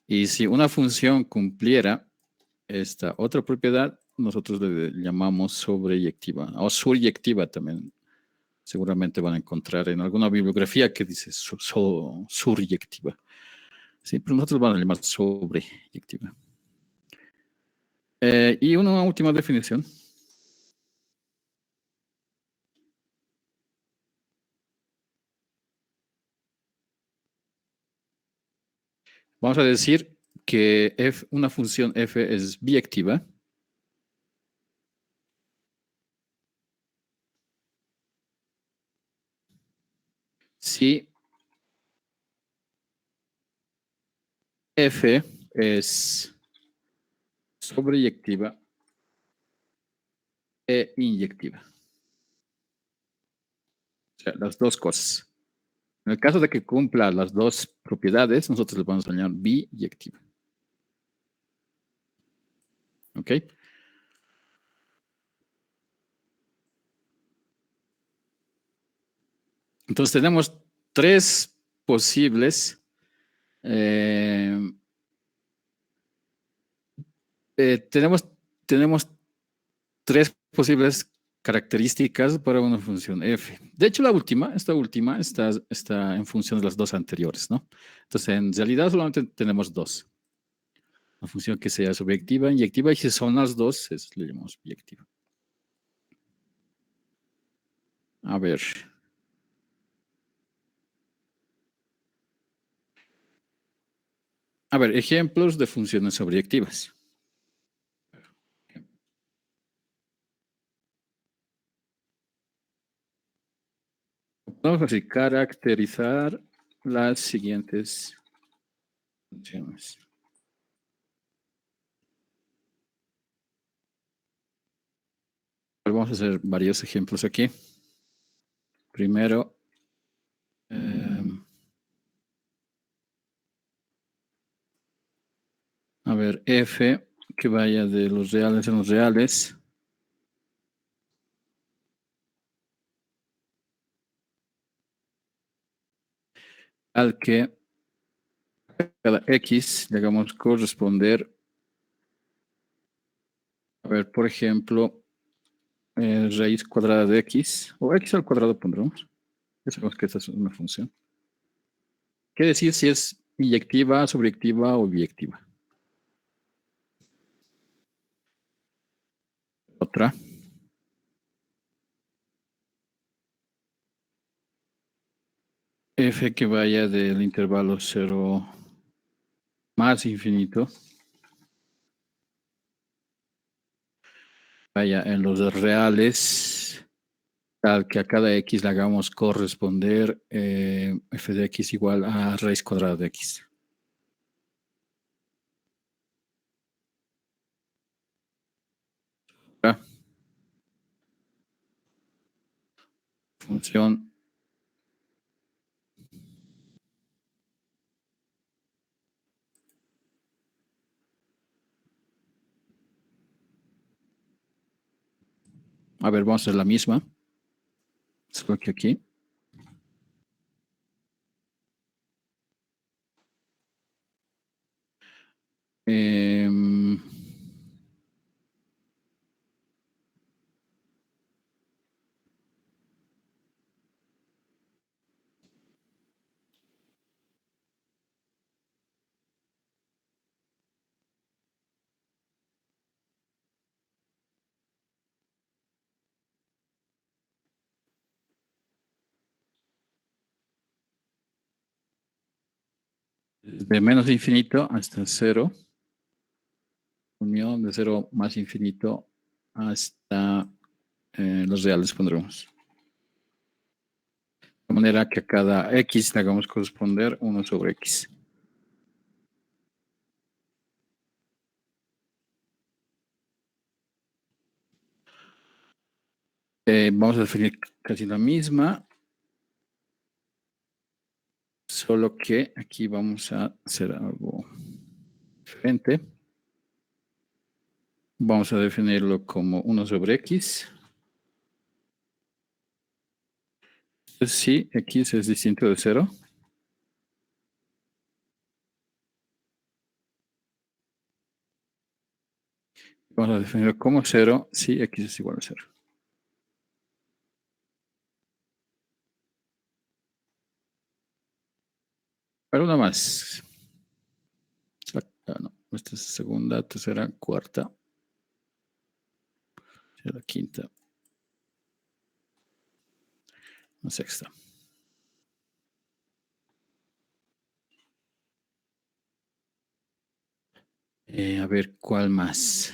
Y si una función cumpliera esta otra propiedad, nosotros le llamamos sobreyectiva o suryectiva también. Seguramente van a encontrar en alguna bibliografía que dice suryectiva. Sí, pero nosotros vamos a llamar sobreyectiva. Y una última definición. Vamos a decir que una función f es biyectiva si f es sobreyectiva e inyectiva. O sea, las dos cosas. En el caso de que cumpla las dos propiedades, nosotros le vamos a llamar biyectiva. ¿Ok? Entonces tenemos tres posibles tenemos tres posibles características para una función f. De hecho, esta última está en función de las dos anteriores, ¿no? Entonces, en realidad solamente tenemos dos. Una función que sea subyectiva, inyectiva, y si son las dos, le llamamos biyectiva. A ver. A ver, ejemplos de funciones sobreyectivas. Vamos a caracterizar las siguientes funciones. Vamos a hacer varios ejemplos aquí. Primero, a ver, f que vaya de los reales en los reales. Al que cada x le hagamos corresponder. A ver, por ejemplo, raíz cuadrada de x, o x al cuadrado pondremos. Ya sabemos que esta es una función. Quiere decir si es inyectiva, subyectiva o biyectiva. Otra. F que vaya del intervalo 0 más infinito. Vaya en los reales, tal que a cada x le hagamos corresponder f de x igual a raíz cuadrada de x. Función a ver, vamos a hacer la misma. Solo que aquí. De menos infinito hasta 0. Unión de 0 más infinito hasta los reales pondremos. De manera que a cada x le hagamos corresponder 1 sobre x. Vamos a definir casi la misma. Solo que aquí vamos a hacer algo diferente. Vamos a definirlo como 1 sobre x. Si x es distinto de 0. Vamos a definirlo como 0 si x es igual a 0. Pero una más. No, esta es segunda, tercera, cuarta. La quinta. La sexta. A ver, ¿cuál más?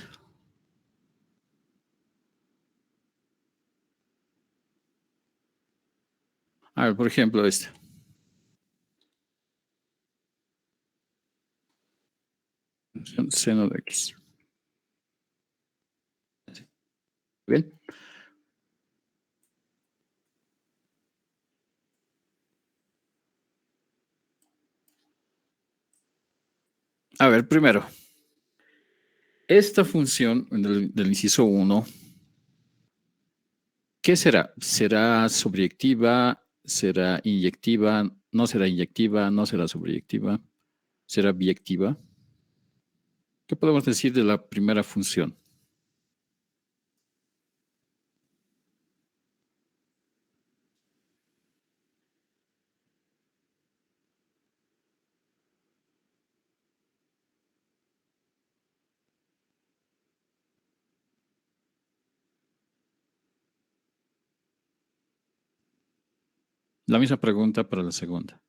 A ver, por ejemplo, este. Seno de x. ¿Bien? A ver, primero. Esta función del inciso 1, ¿qué será? ¿Será sobreyectiva? ¿Será inyectiva? ¿No será inyectiva? ¿No será sobreyectiva? ¿Será biyectiva? ¿Qué podemos decir de la primera función? La misma pregunta para la segunda.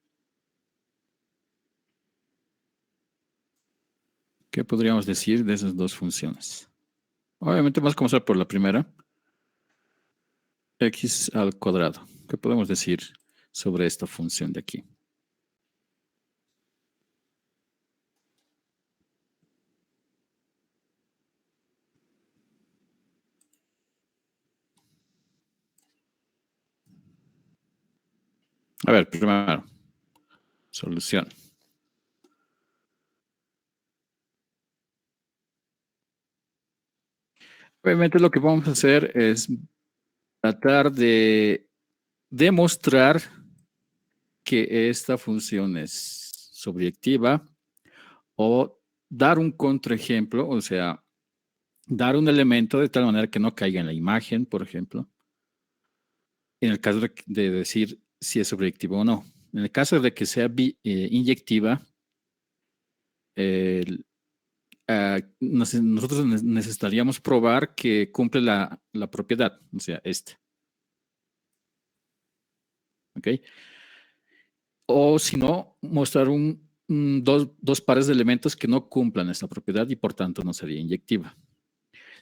¿Qué podríamos decir de esas dos funciones? Obviamente vamos a comenzar por la primera. X al cuadrado. ¿Qué podemos decir sobre esta función de aquí? A ver, primero, solución. Obviamente lo que vamos a hacer es tratar de demostrar que esta función es sobreyectiva o dar un contraejemplo, o sea, dar un elemento de tal manera que no caiga en la imagen, por ejemplo, en el caso de decir si es sobreyectiva o no. En el caso de que sea inyectiva, nosotros necesitaríamos probar que cumple la propiedad, o sea, este. ¿Ok? O si no, mostrar dos pares de elementos que no cumplan esta propiedad y por tanto no sería inyectiva.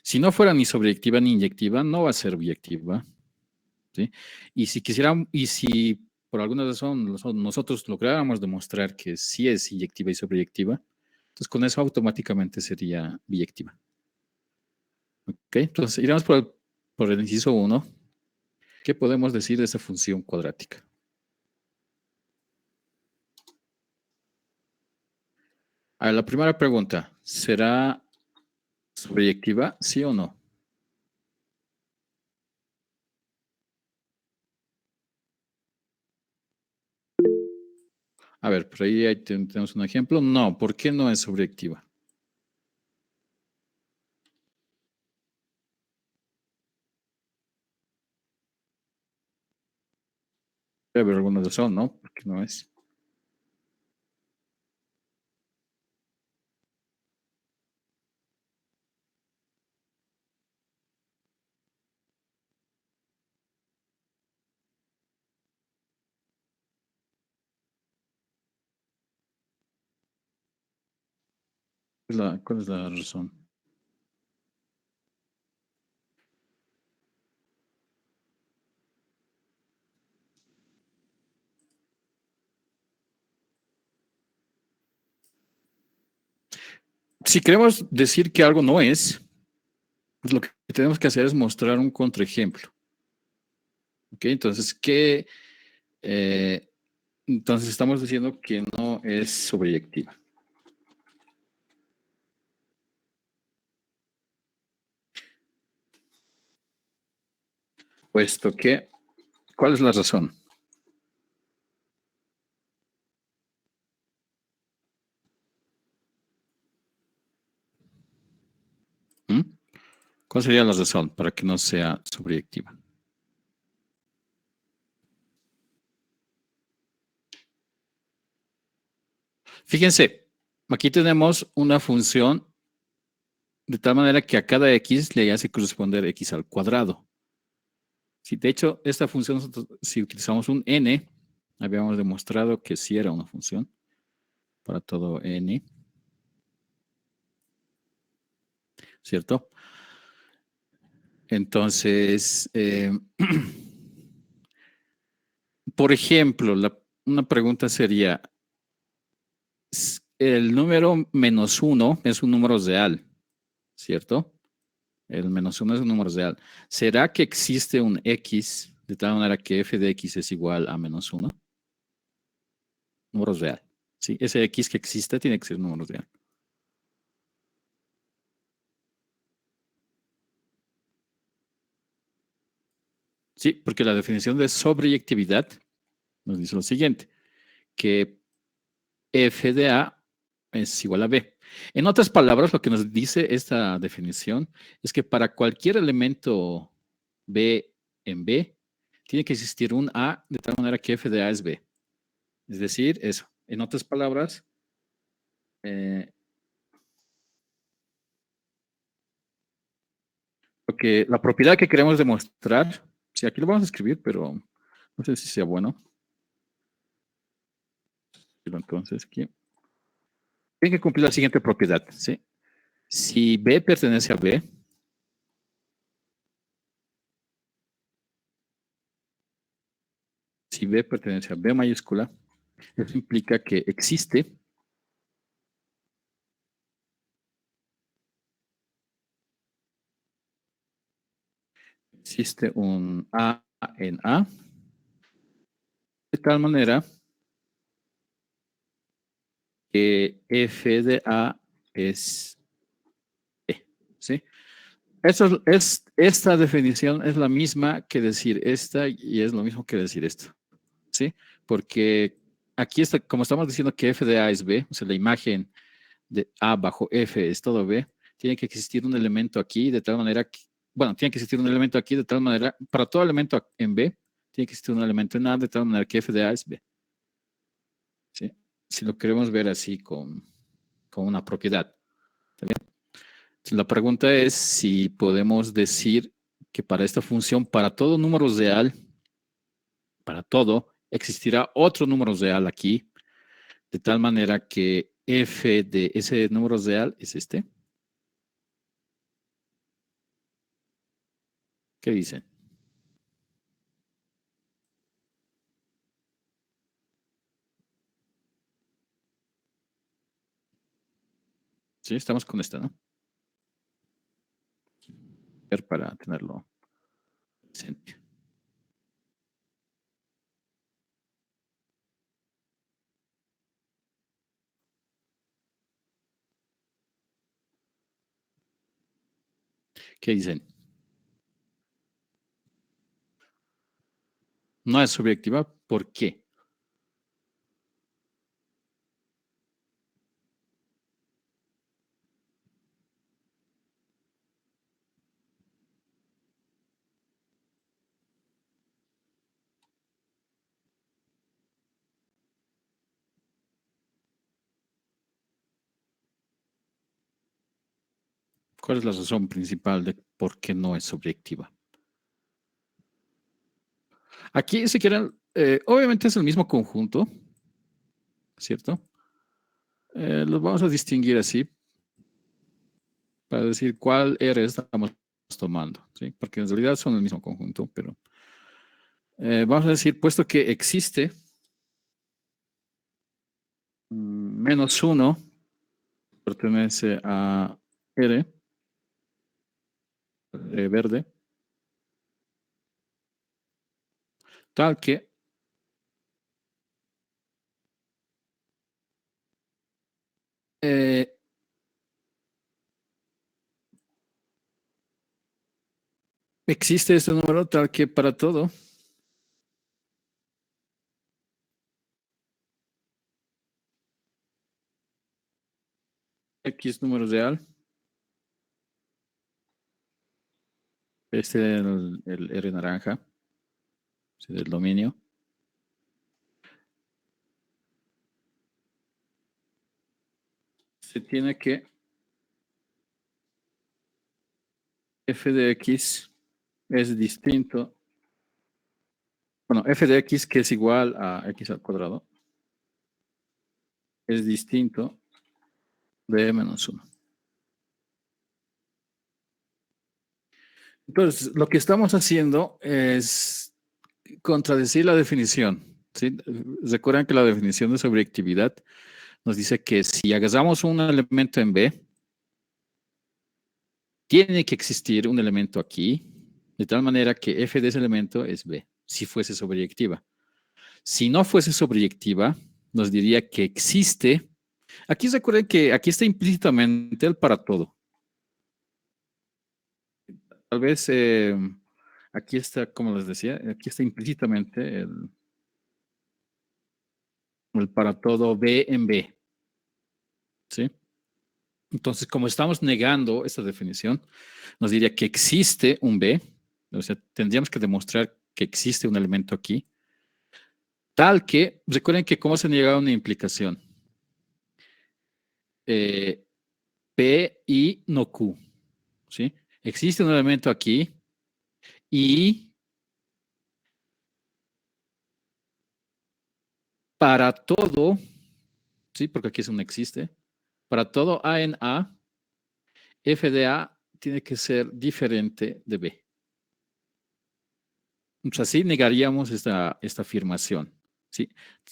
Si no fuera ni sobreyectiva ni inyectiva, no va a ser biyectiva. ¿Sí? Y si quisiéramos, y si por alguna razón nosotros lográramos demostrar que sí es inyectiva y sobreyectiva, entonces con eso automáticamente sería biyectiva. ¿Ok? Entonces iremos por el inciso 1. ¿Qué podemos decir de esa función cuadrática? A ver, la primera pregunta, ¿será sobreyectiva, sí o no? A ver, por ahí tenemos un ejemplo. No, ¿por qué no es sobreyectiva? Debe haber alguna razón, ¿no? ¿Por qué no es? ¿Cuál es la razón? Si queremos decir que algo no es, pues lo que tenemos que hacer es mostrar un contraejemplo. ¿Ok? Entonces, entonces estamos diciendo que no es sobreyectiva. Puesto que, ¿cuál es la razón? ¿Mm? ¿Cuál sería la razón para que no sea sobreyectiva? Fíjense, aquí tenemos una función de tal manera que a cada x le hace corresponder x al cuadrado. Si de hecho esta función, nosotros, si utilizamos un n, habíamos demostrado que sí era una función para todo n, ¿cierto? Entonces, por ejemplo, una pregunta sería, el número -1 es un número real, ¿cierto? El -1 es un número real. ¿Será que existe un x de tal manera que f de x es igual a -1? Número real. Sí, ese x que existe tiene que ser un número real. Sí, porque la definición de sobreyectividad nos dice lo siguiente, que f de a es igual a b. En otras palabras, lo que nos dice esta definición es que para cualquier elemento b en b, tiene que existir un a de tal manera que f de a es b. Es decir, eso. En otras palabras, eh, porque la propiedad que queremos demostrar, sí, aquí lo vamos a escribir, pero no sé si sea bueno. Pero entonces, aquí. Tiene que cumplir la siguiente propiedad, ¿sí? Si B pertenece a B, si B pertenece a B mayúscula, eso implica que existe un A en A, de tal manera que F de A es E, ¿sí? Esta definición es la misma que decir esta y es lo mismo que decir esto, ¿sí? Porque aquí está, como estamos diciendo que F de A es B, o sea, la imagen de A bajo F es todo B, tiene que existir un elemento aquí de tal manera que, bueno, tiene que existir un elemento aquí de tal manera, para todo elemento en B, tiene que existir un elemento en A de tal manera que F de A es B, ¿sí? Si lo queremos ver así con una propiedad. ¿Está bien? La pregunta es si podemos decir que para esta función, para todo número real, para todo, existirá otro número real aquí, de tal manera que f de ese número real es este. ¿Qué dicen? Sí, estamos con esta, ¿no? Para tenerlo presente. ¿Qué dicen? No es subjetiva. ¿Por qué? ¿Cuál es la razón principal de por qué no es subjetiva? Aquí, si quieren, obviamente es el mismo conjunto, ¿cierto? Los vamos a distinguir así para decir cuál R estamos tomando, ¿sí? Porque en realidad son el mismo conjunto, pero vamos a decir, puesto que existe -1 pertenece a R, verde, tal que eh, existe este número tal que para todo X número real Este es el R naranja, del dominio. Se tiene que f de x es distinto. Bueno, f de x, que es igual a x al cuadrado, es distinto de menos 1. Entonces, lo que estamos haciendo es contradecir la definición, ¿sí? Recuerdan que la definición de sobreyectividad nos dice que si agarramos un elemento en B, tiene que existir un elemento aquí, de tal manera que f de ese elemento es B, si fuese sobreyectiva. Si no fuese sobreyectiva, nos diría que existe. Aquí recuerden que aquí está implícitamente el para todo. Tal vez aquí está, como les decía, aquí está implícitamente el para todo B en B. ¿Sí? Entonces, como estamos negando esta definición, nos diría que existe un B, o sea, tendríamos que demostrar que existe un elemento aquí, tal que, recuerden que cómo se niega una implicación. P y no Q, ¿sí? Existe un elemento aquí y para todo, ¿sí? Porque aquí es un existe, para todo A en A, f de A tiene que ser diferente de B. Entonces así negaríamos esta afirmación, ¿sí?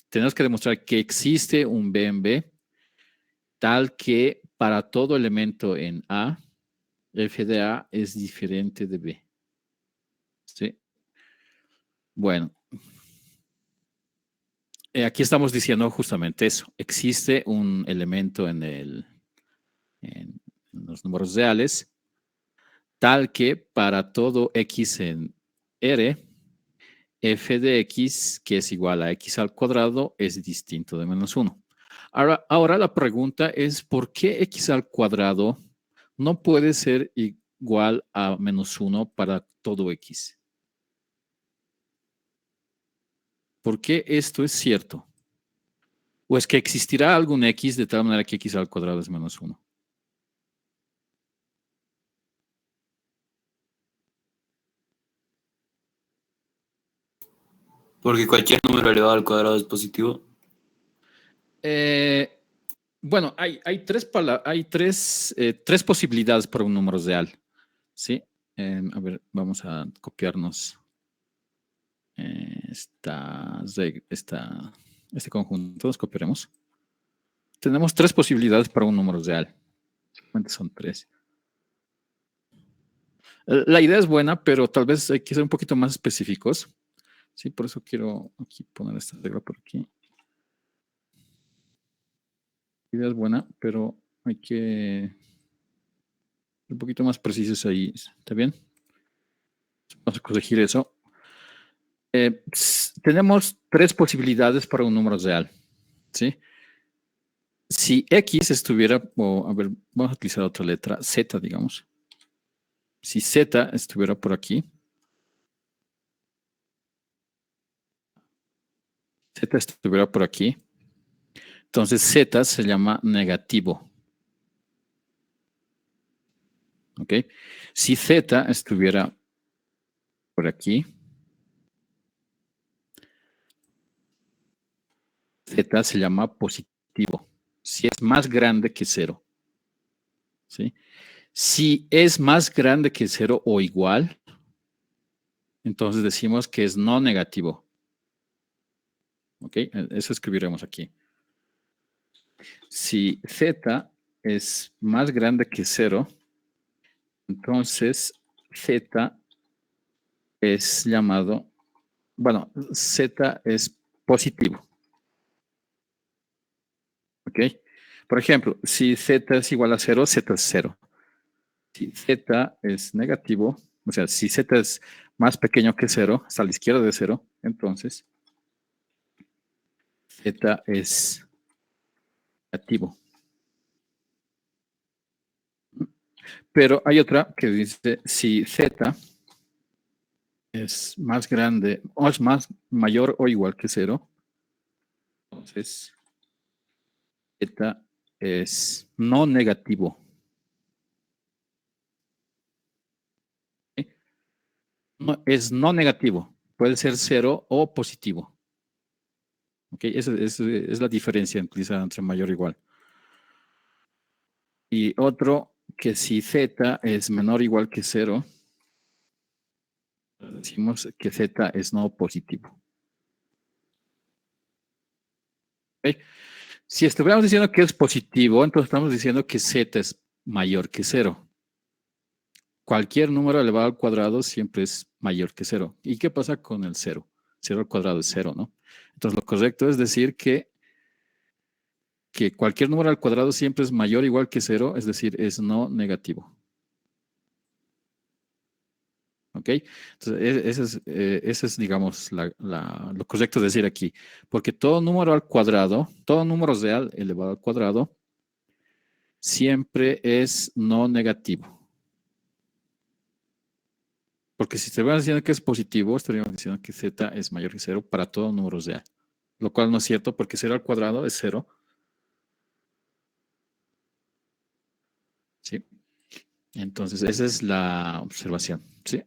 Tenemos que demostrar que existe un B en B, tal que para todo elemento en A, f de A es diferente de B. ¿Sí? Bueno, aquí estamos diciendo justamente eso. Existe un elemento en los números reales, tal que para todo x en R, f de x, que es igual a x al cuadrado, es distinto de menos 1. Ahora la pregunta es, ¿por qué x al cuadrado no puede ser igual a menos 1 para todo x? ¿Por qué esto es cierto? ¿O es que existirá algún x de tal manera que x al cuadrado es menos 1? Porque cualquier número elevado al cuadrado es positivo. Bueno, hay tres posibilidades para un número real. ¿Sí? A ver, vamos a copiarnos este conjunto. Nos copiaremos. Tenemos tres posibilidades para un número real. Simplemente son tres. La idea es buena, pero tal vez hay que ser un poquito más específicos. Sí, por eso quiero aquí poner esta regla por aquí. La idea es buena, pero hay que ser un poquito más precisos ahí. ¿Está bien? Vamos a corregir eso. Tenemos tres posibilidades para un número real. ¿Sí? Si X estuviera, a ver, vamos a utilizar otra letra, Z, digamos. Si Z estuviera por aquí, Z estuviera por aquí, entonces Z se llama negativo. ¿Ok? Si Z estuviera por aquí, Z se llama positivo. Si es más grande que 0. ¿Sí? Si es más grande que 0 o igual, entonces decimos que es no negativo. ¿Ok? Eso escribiremos aquí. Si Z es más grande que 0, entonces Z es llamado, bueno, Z es positivo. ¿Ok? Por ejemplo, si Z es igual a 0, Z es 0. Si Z es negativo, o sea, si Z es más pequeño que 0, está a la izquierda de 0, entonces Z es negativo. Pero hay otra que dice, si Z es más grande o es más mayor o igual que cero, entonces Z es no negativo. ¿Sí? No, es no negativo. Puede ser cero o positivo. ¿Ok? Esa es la diferencia utilizada entre mayor o igual. Y otro, que si Z es menor o igual que cero, decimos que Z es no positivo. ¿Ok? Si estuviéramos diciendo que es positivo, entonces estamos diciendo que Z es mayor que cero. Cualquier número elevado al cuadrado siempre es mayor que cero. ¿Y qué pasa con el cero? Cero al cuadrado es cero, ¿no? Entonces lo correcto es decir que cualquier número al cuadrado siempre es mayor o igual que cero, es decir, es no negativo. ¿Ok? Entonces, ese es digamos, lo correcto de decir aquí. Porque todo número al cuadrado, todo número real elevado al cuadrado, siempre es no negativo. Porque si estuviéramos diciendo que es positivo, estaríamos diciendo que z es mayor que cero para todo número real. Lo cual no es cierto porque cero al cuadrado es cero. ¿Sí? Entonces, esa es la observación. ¿Sí?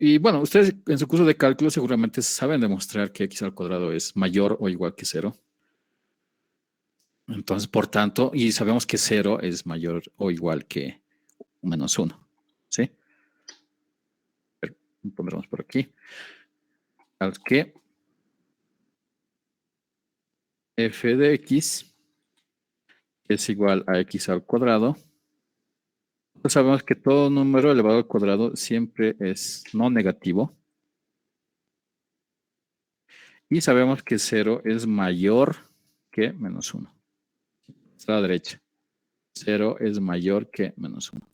Y bueno, ustedes en su curso de cálculo seguramente saben demostrar que x al cuadrado es mayor o igual que cero. Entonces, por tanto, y sabemos que cero es mayor o igual que menos uno. ¿Sí? Pero, pondremos por aquí. Al que f de x es igual a x al cuadrado. Pues sabemos que todo número elevado al cuadrado siempre es no negativo. Y sabemos que cero es mayor que menos uno. Está a la derecha. Cero es mayor que menos uno.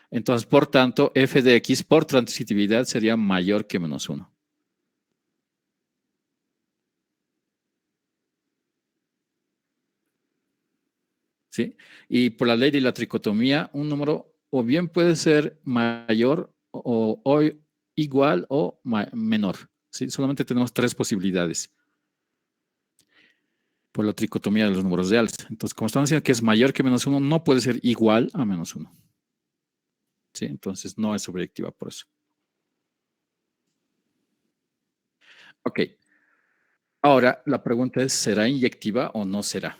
Entonces, por tanto, f de x por transitividad sería mayor que menos uno. ¿Sí? Y por la ley de la tricotomía, un número o bien puede ser mayor o igual o menor. ¿Sí? Solamente tenemos tres posibilidades por la tricotomía de los números reales. Entonces, como estamos diciendo que es mayor que menos uno, no puede ser igual a menos uno. ¿Sí? Entonces, no es sobreyectiva por eso. Ok. Ahora, la pregunta es, ¿será inyectiva o no será?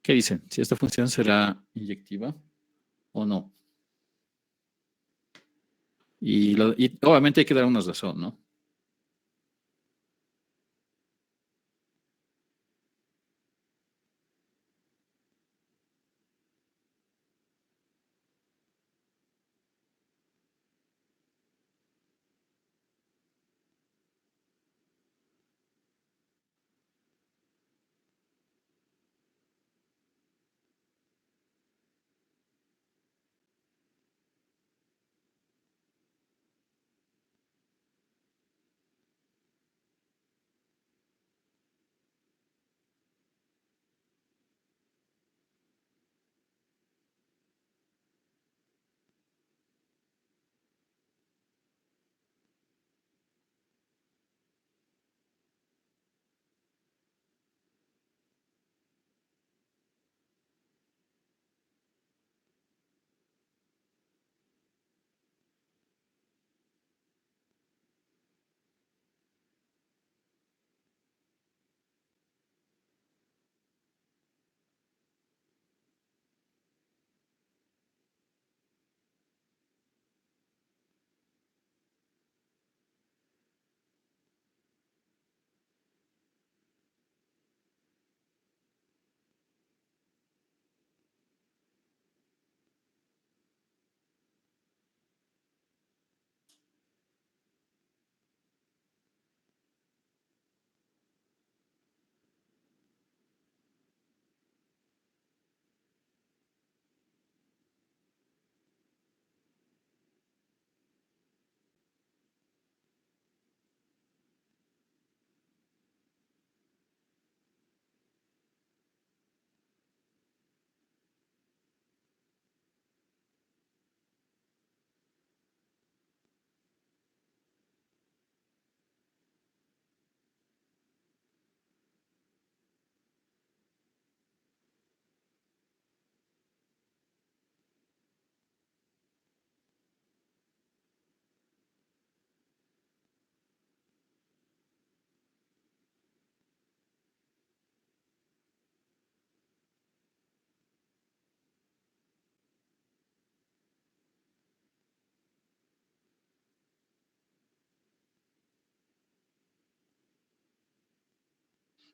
¿Qué dicen? Si esta función será inyectiva o no. Y obviamente hay que dar una razón, ¿no?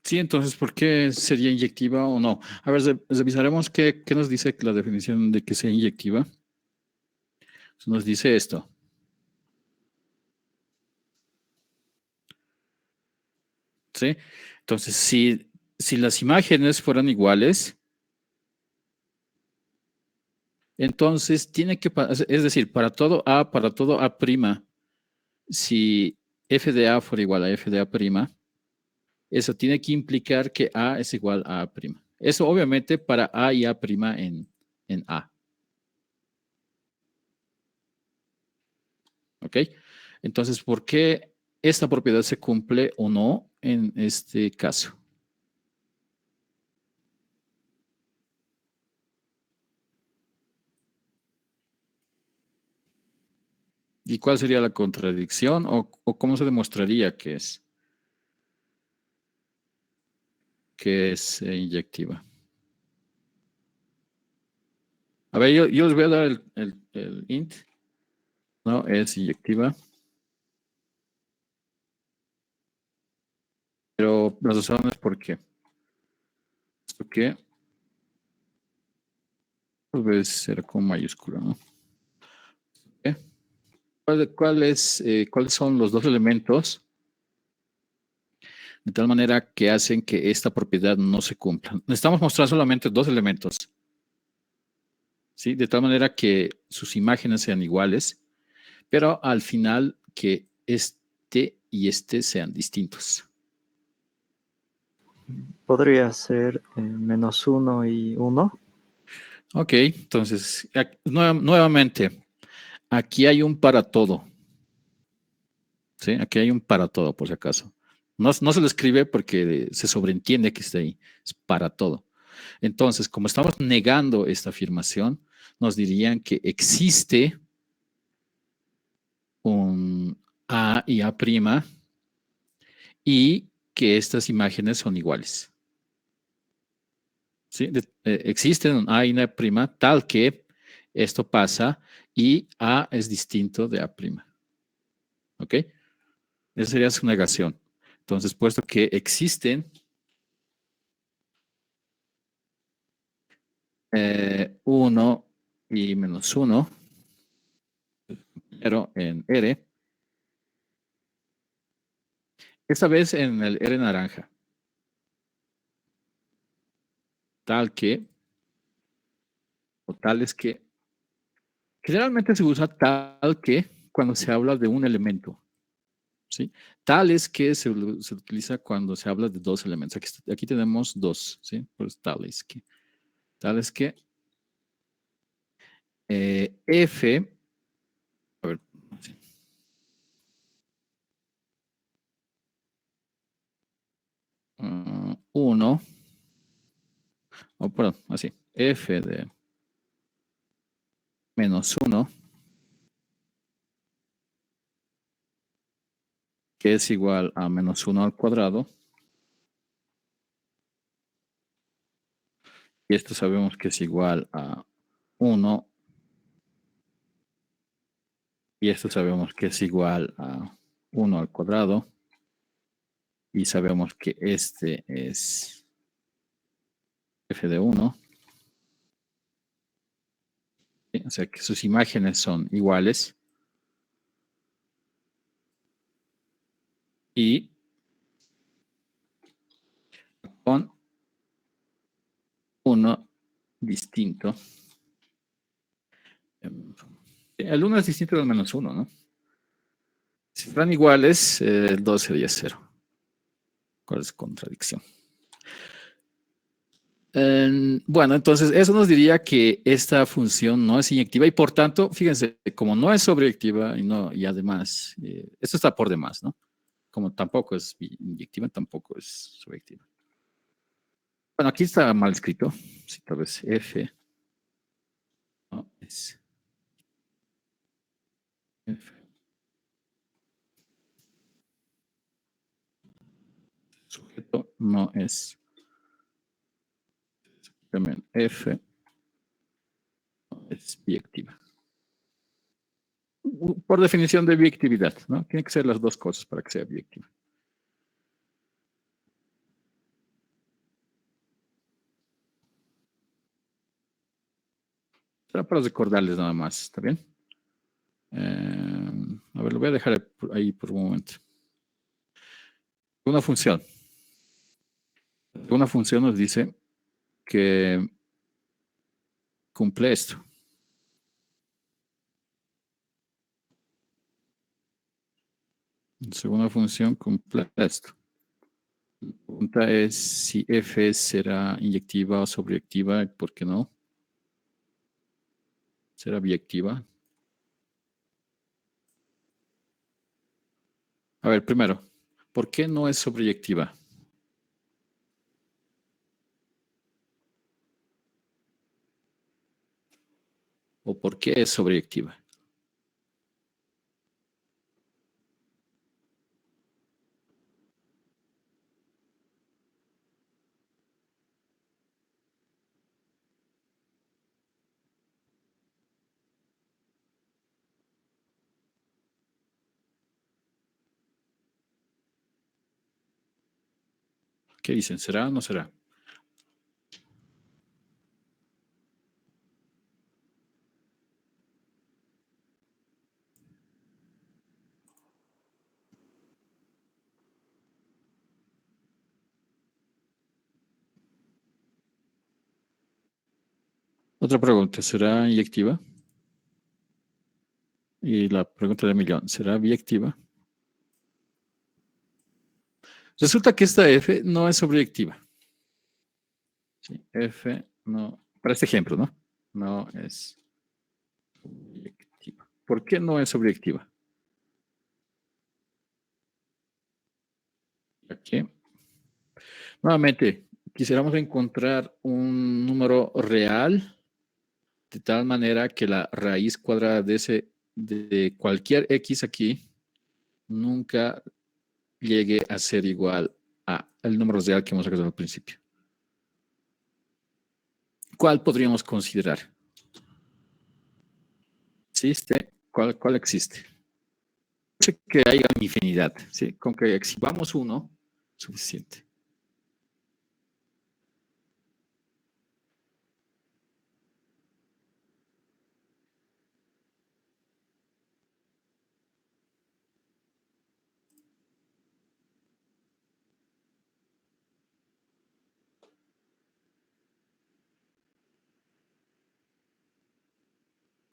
Sí, entonces, ¿por qué sería inyectiva o no? A ver, revisaremos qué nos dice la definición de que sea inyectiva. Nos dice esto. ¿Sí? Entonces, si las imágenes fueran iguales, entonces tiene que, es decir, para todo A', si f de A fuera igual a f de A', eso tiene que implicar que A es igual a A'. Eso obviamente para A y A' en A. ¿Ok? Entonces, ¿por qué esta propiedad se cumple o no en este caso? ¿Y cuál sería la contradicción o cómo se demostraría que es inyectiva? A ver, yo les voy a dar el int. No, es inyectiva. Pero las razones por qué. Porque pues ser con mayúscula, ¿no? ¿Eh? ¿Cuáles son los dos elementos de tal manera que hacen que esta propiedad no se cumpla? Necesitamos mostrar solamente dos elementos, ¿sí? De tal manera que sus imágenes sean iguales, pero al final que este y este sean distintos. Podría ser -1 y 1. Ok, entonces, nuevamente, aquí hay un para todo. ¿Sí? Aquí hay un para todo, por si acaso. No se lo escribe porque se sobreentiende que está ahí. Es para todo. Entonces, como estamos negando esta afirmación, nos dirían que existe un A y A' y que estas imágenes son iguales. ¿Sí? Existe un A y una A' tal que esto pasa y A es distinto de A'. ¿Ok? Esa sería su negación. Entonces, puesto que existen 1 y -1, pero en R, esta vez en el R naranja, tal que, o tales que, generalmente se usa tal que cuando se habla de un elemento, ¿sí? Tal es que se utiliza cuando se habla de dos elementos. Aquí tenemos dos, ¿sí? Pues tal es que F, a ver, sí, 1, o perdón, así, F de -1, que es igual a -1 al cuadrado. Y esto sabemos que es igual a 1. Y esto sabemos que es igual a 1 al cuadrado. Y sabemos que este es f de 1. ¿Sí? O sea que sus imágenes son iguales. Y con 1 distinto. El 1 es distinto del -1, ¿no? Si fueran iguales, el 2 sería 0. ¿Cuál es contradicción? Bueno, entonces eso nos diría que esta función no es inyectiva y por tanto, fíjense, como no es sobreactiva y además, esto está por demás, ¿no? Como tampoco es inyectiva, tampoco es sobreactiva. Bueno, aquí está mal escrito. Sí, tal vez F. No, es F. Sujeto no es también F. No es biyectiva. Por definición de biyectividad, ¿no? Tiene que ser las dos cosas para que sea biyectiva. Será para recordarles nada más, ¿está bien? A ver, lo voy a dejar ahí por un momento. Una función. Una función nos dice que cumple esto. Segunda función cumple esto. La pregunta es si f será inyectiva o sobreyectiva, ¿por qué no? ¿Será biyectiva? A ver, primero, ¿por qué no es sobreyectiva? ¿O por qué es sobreyectiva? ¿Qué dicen? ¿Será o no será? Otra pregunta, ¿será inyectiva? Y la pregunta de millón, ¿será biyectiva? Resulta que esta f no es sobreyectiva. Sí, f no, para este ejemplo, ¿no? No es sobreyectiva. ¿Por qué no es sobreyectiva? Aquí. Nuevamente, quisiéramos encontrar un número real de tal manera que la raíz cuadrada de cualquier x aquí nunca llegue a ser igual al número real que hemos sacado al principio. ¿Cuál podríamos considerar? ¿Existe? ¿Cuál existe? Sé que hay una infinidad, ¿sí? Con que exhibamos uno, suficiente.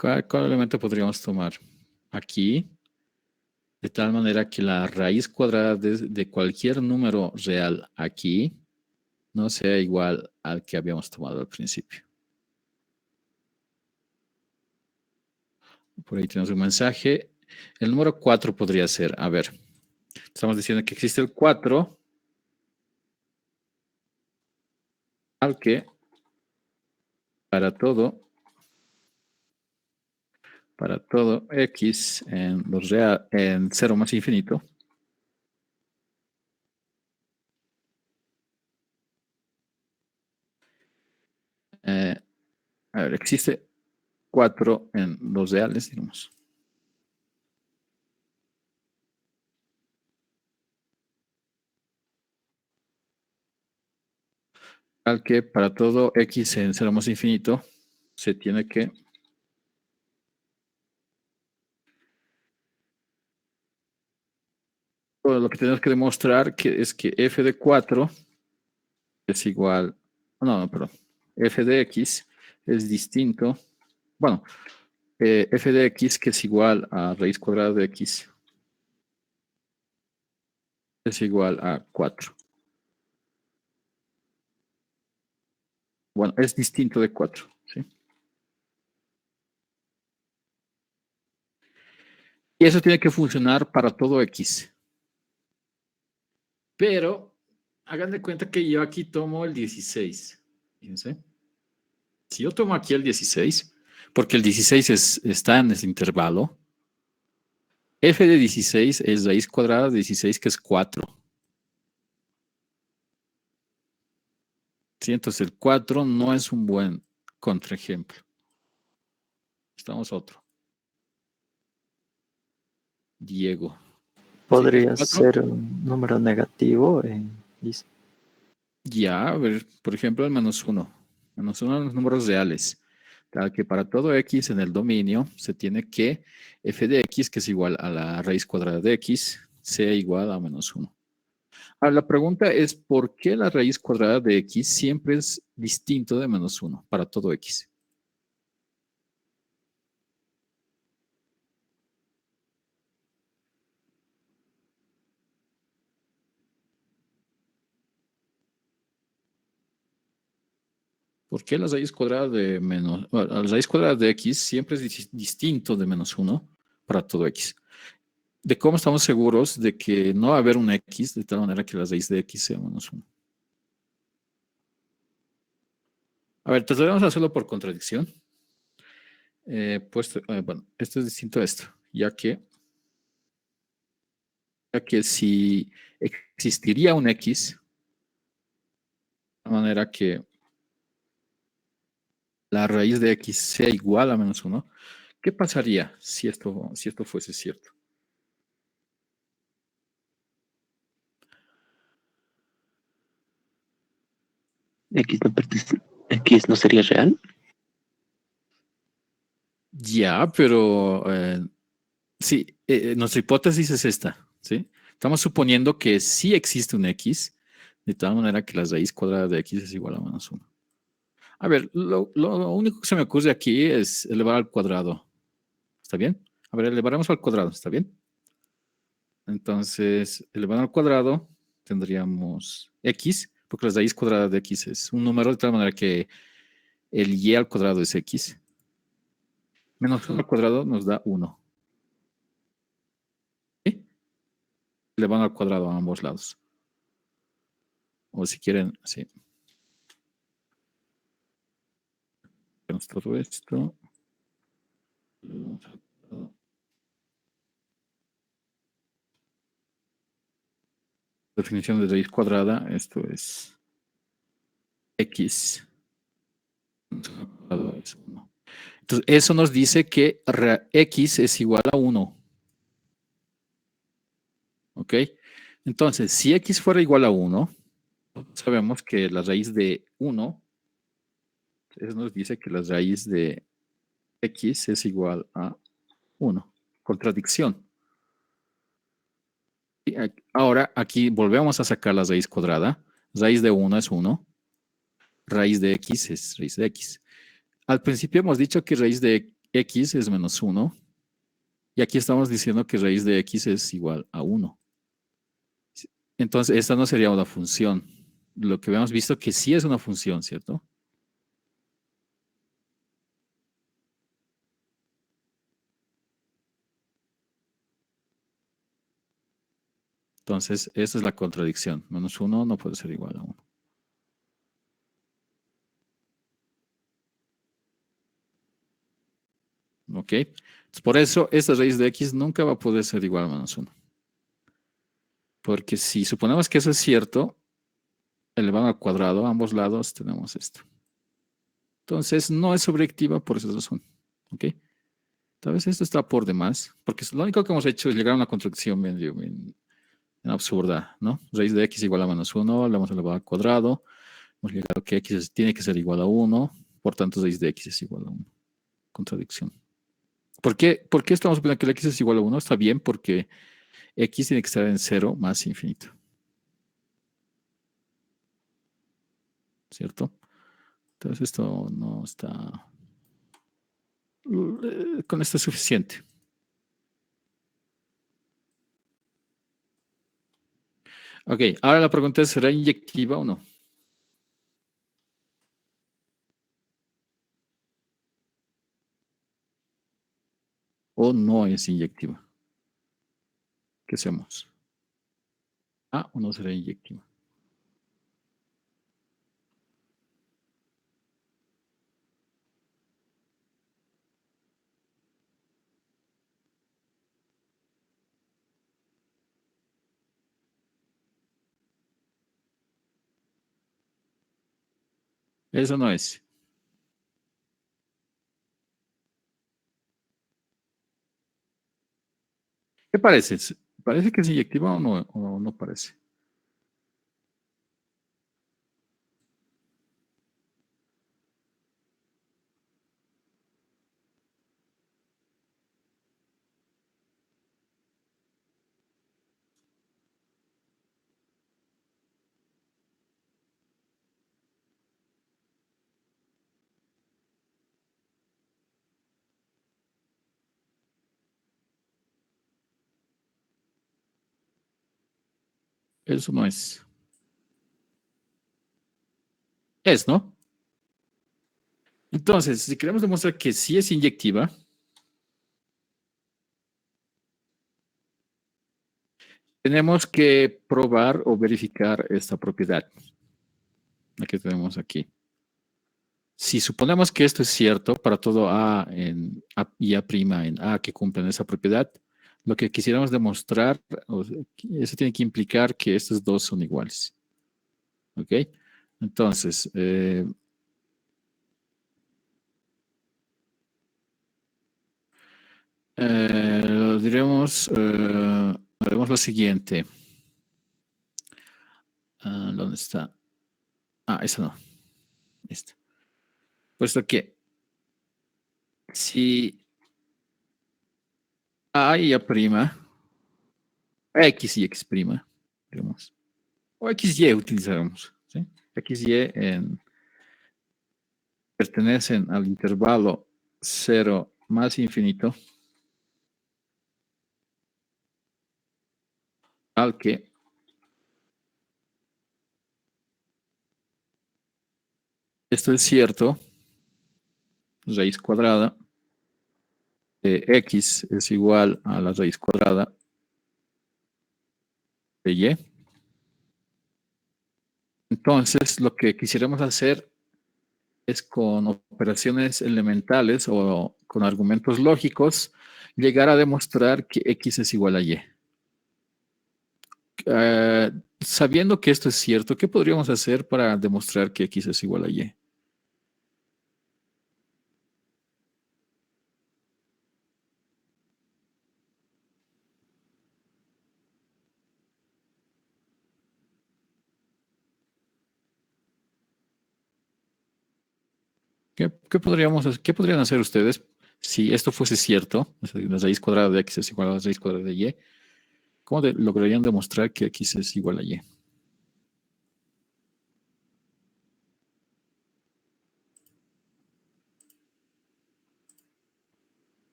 ¿Cuál elemento podríamos tomar? Aquí, de tal manera que la raíz cuadrada de cualquier número real aquí no sea igual al que habíamos tomado al principio. Por ahí tenemos un mensaje. El número 4 podría ser, a ver, estamos diciendo que existe el 4 al que para todo x en los real, en 0 más infinito, a ver, existe 4 en los reales, digamos. Al que para todo x en 0 más infinito se tiene que lo que tenemos que demostrar es que f de 4 es igual, no, perdón, f de x es distinto, bueno, f de x que es igual a raíz cuadrada de x es igual a 4. Bueno, es distinto de 4, ¿sí? Y eso tiene que funcionar para todo x. Pero, hagan de cuenta que yo aquí tomo el 16. Fíjense. Si yo tomo aquí el 16, porque el 16 está en ese intervalo, f de 16 es raíz cuadrada de 16, que es 4. ¿Sí? Entonces el 4 no es un buen contraejemplo. Estamos otro. Diego. Podría ¿Sí? ser un número negativo. Dice. Ya, a ver, por ejemplo, el -1. -1 en los números reales. Tal que para todo x en el dominio se tiene que f de x, que es igual a la raíz cuadrada de x, sea igual a menos 1. Ahora, la pregunta es, ¿por qué la raíz cuadrada de x siempre es distinto de menos 1 para todo x? ¿Por qué la raíz cuadrada de la raíz cuadrada de x siempre es distinto de menos 1 para todo x? ¿De cómo estamos seguros de que no va a haber un x de tal manera que la raíz de x sea menos 1? A ver, trataremos de hacerlo por contradicción. Bueno, esto es distinto a esto, ya que si existiría un x, de manera que la raíz de x sea igual a menos 1, ¿qué pasaría si esto fuese cierto? X no sería real. Ya, pero sí, nuestra hipótesis es esta, ¿sí? Estamos suponiendo que sí existe un x, de tal manera que la raíz cuadrada de x es igual a menos 1. A ver, lo único que se me ocurre aquí es elevar al cuadrado. ¿Está bien? A ver, elevaremos al cuadrado, ¿está bien? Entonces, elevando al cuadrado, tendríamos x, porque la raíz cuadrada de x es un número de tal manera que el y al cuadrado es x. Menos 1 al cuadrado nos da 1. ¿Sí? Elevando al cuadrado a ambos lados. O si quieren, sí. Tenemos todo esto. Definición de raíz cuadrada, esto es x. Entonces, eso nos dice que x es igual a 1. ¿Ok? Entonces, si x fuera igual a 1, sabemos que la raíz de 1, eso nos dice que la raíz de x es igual a 1. Contradicción. Y ahora aquí volvemos a sacar la raíz cuadrada. Raíz de 1 es 1. Raíz de x es raíz de x. Al principio hemos dicho que raíz de x es menos 1. Y aquí estamos diciendo que raíz de x es igual a 1. Entonces, esta no sería una función. Lo que habíamos visto que sí es una función, ¿cierto? Entonces, esa es la contradicción. Menos 1 no puede ser igual a 1. ¿Ok? Entonces, por eso, esta raíz de x nunca va a poder ser igual a menos 1. Porque si suponemos que eso es cierto, elevado al cuadrado, a ambos lados tenemos esto. Entonces, no es sobreactiva por esa razón. ¿Ok? Tal vez esto está por demás, porque lo único que hemos hecho es llegar a una contradicción bien absurda, ¿no? Raíz de x igual a menos 1, la hemos elevado al cuadrado, hemos llegado a que x tiene que ser igual a 1, por tanto raíz de x es igual a 1. Contradicción. ¿Por qué estamos viendo que el x es igual a 1? Está bien, porque x tiene que estar en 0 más infinito. ¿Cierto? Entonces esto no está... Con esto es suficiente. Ok, ahora la pregunta es, ¿será inyectiva o no? ¿O no es inyectiva? ¿Qué hacemos? ¿Ah o no será inyectiva? Eso no es. ¿Qué parece? ¿Parece que es inyectiva o no parece? Eso no es. Es, ¿no? Entonces, si queremos demostrar que sí es inyectiva, tenemos que probar o verificar esta propiedad, la que tenemos aquí. Si suponemos que esto es cierto para todo A en A y A' en A que cumplen esa propiedad, lo que quisiéramos demostrar, eso tiene que implicar que estos dos son iguales. ¿Ok? Entonces, haremos lo siguiente. ¿Dónde está? Eso no. Listo. Puesto que si A y A', X y X', digamos, o XY utilizaremos, ¿sí? XY pertenecen al intervalo 0 más infinito, al que esto es cierto, raíz cuadrada de X es igual a la raíz cuadrada de Y. Entonces, lo que quisiéramos hacer es con operaciones elementales o con argumentos lógicos, llegar a demostrar que X es igual a Y. Sabiendo que esto es cierto, ¿qué podríamos hacer para demostrar que X es igual a Y? ¿Qué podrían hacer ustedes si esto fuese cierto? O sea, la raíz cuadrada de X es igual a la raíz cuadrada de Y. ¿Cómo lograrían demostrar que X es igual a Y?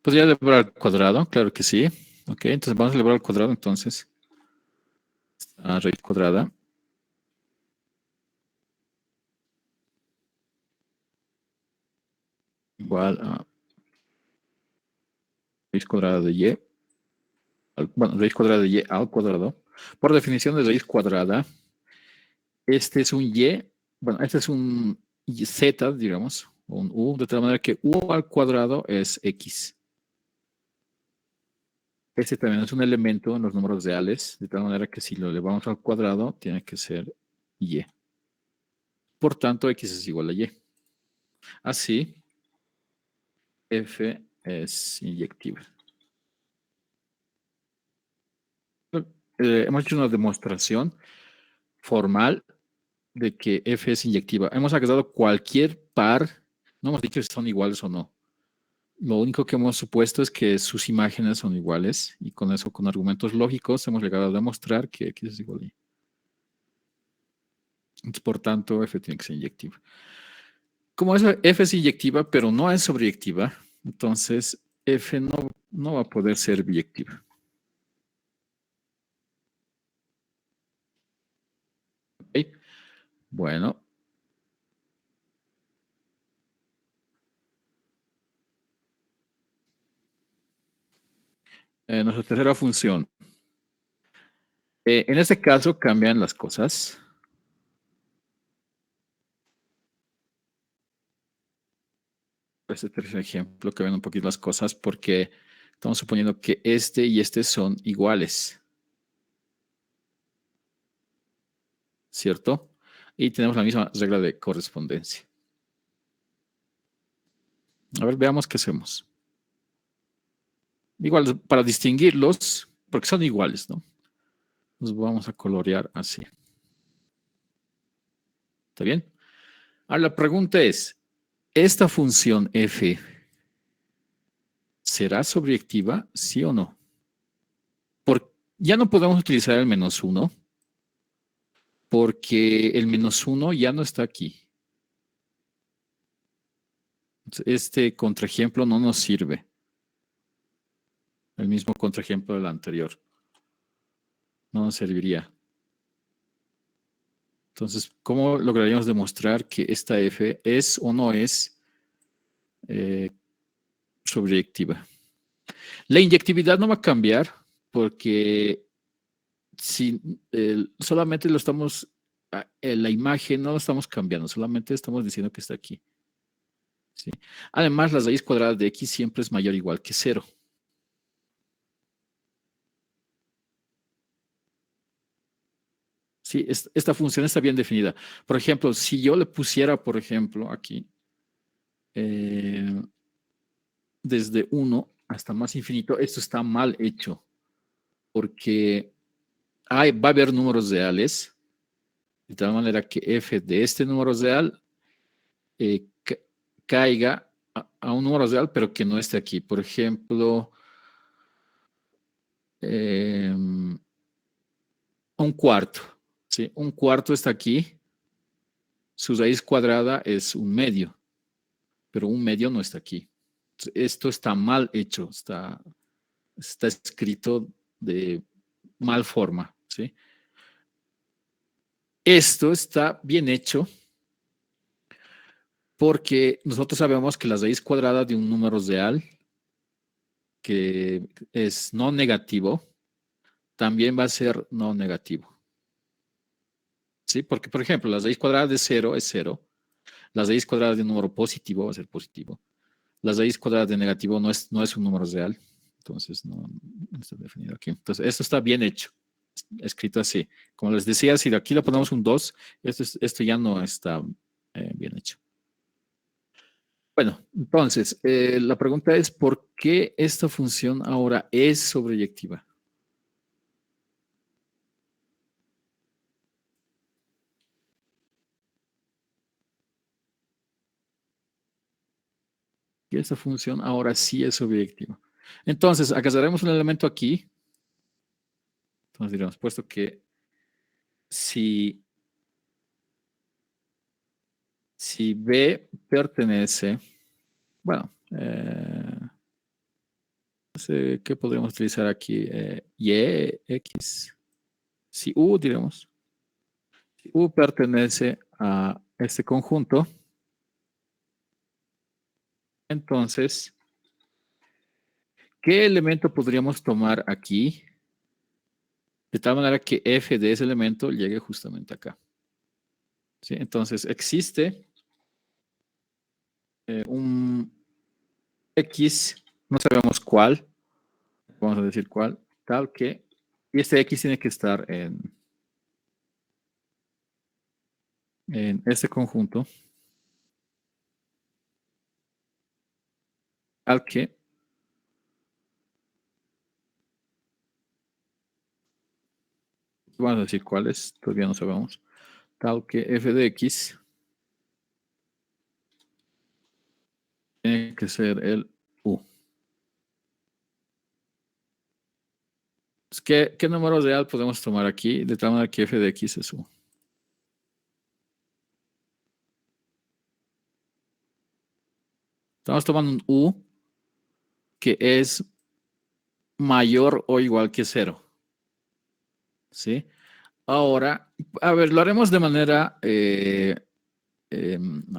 ¿Podría elevar al cuadrado? Claro que sí. Ok, entonces vamos a elevar al cuadrado entonces. A raíz cuadrada igual a raíz cuadrada de Y. Bueno, raíz cuadrada de Y al cuadrado. Por definición de raíz cuadrada, este es un Y, bueno, este es un Z, digamos, o un U, de tal manera que U al cuadrado es X. Este también es un elemento en los números reales, de tal manera que si lo elevamos al cuadrado, tiene que ser Y. Por tanto, X es igual a Y. Así, F es inyectiva. Hemos hecho una demostración formal de que F es inyectiva. Hemos agarrado cualquier par, no hemos dicho si son iguales o no. Lo único que hemos supuesto es que sus imágenes son iguales y con eso, con argumentos lógicos, hemos llegado a demostrar que X es igual a Y. Entonces, por tanto, F tiene que ser inyectiva. Como F es inyectiva, pero no es sobreyectiva, entonces F no va a poder ser biyectiva. ¿Okay? Bueno. Nuestra tercera función. En este caso cambian las cosas. Este tercer ejemplo cambian un poquito las cosas porque estamos suponiendo que este y este son iguales. ¿Cierto? Y tenemos la misma regla de correspondencia. A ver, veamos qué hacemos. Igual, para distinguirlos, porque son iguales, ¿no? Los vamos a colorear así. ¿Está bien? Ahora la pregunta es, ¿esta función f será sobreyectiva, sí o no? ya no podemos utilizar el -1 porque el -1 ya no está aquí. Este contraejemplo no nos sirve. El mismo contraejemplo del anterior. No nos serviría. Entonces, ¿cómo lograríamos demostrar que esta f es o no es sobreyectiva? La inyectividad no va a cambiar porque si solamente lo estamos, la imagen no lo estamos cambiando, solamente estamos diciendo que está aquí. ¿Sí? Además, la raíz cuadrada de x siempre es mayor o igual que 0. Sí, esta función está bien definida. Por ejemplo, si yo le pusiera, por ejemplo, aquí, desde 1 hasta más infinito, esto está mal hecho, porque va a haber números reales, de tal manera que f de este número real caiga a un número real, pero que no esté aquí. Por ejemplo, un cuarto. ¿Sí? Un cuarto está aquí. Su raíz cuadrada es un medio, pero un medio no está aquí. Esto está mal hecho, está escrito de mal forma. ¿Sí? Esto está bien hecho porque nosotros sabemos que la raíz cuadrada de un número real que es no negativo también va a ser no negativo. ¿Sí? Porque, por ejemplo, la raíz cuadrada de 0 es 0. La raíz cuadrada de un número positivo va a ser positivo. La raíz cuadrada de negativo no es un número real. Entonces, no está definido aquí. Entonces, esto está bien hecho. Escrito así. Como les decía, si de aquí le ponemos un 2, esto ya no está bien hecho. Bueno, entonces, la pregunta es, ¿por qué esta función ahora es sobreyectiva? Que esta función ahora sí es sobreyectiva. Entonces, agarraremos un elemento aquí. Entonces diremos, puesto que si B pertenece, bueno, no sé qué podríamos utilizar aquí, Y, X, si U, diremos, si U pertenece a este conjunto, entonces, ¿qué elemento podríamos tomar aquí? De tal manera que f de ese elemento llegue justamente acá. ¿Sí? Entonces, existe un X, no sabemos cuál, vamos a decir cuál, tal que, y este X tiene que estar en este conjunto, tal que vamos a decir cuál es, todavía no sabemos, tal que f de x tiene que ser el u. ¿Qué número real podemos tomar aquí de tal manera que f de x es u? Estamos tomando un u que es mayor o igual que 0. ¿Sí? Ahora, a ver, lo haremos de manera, a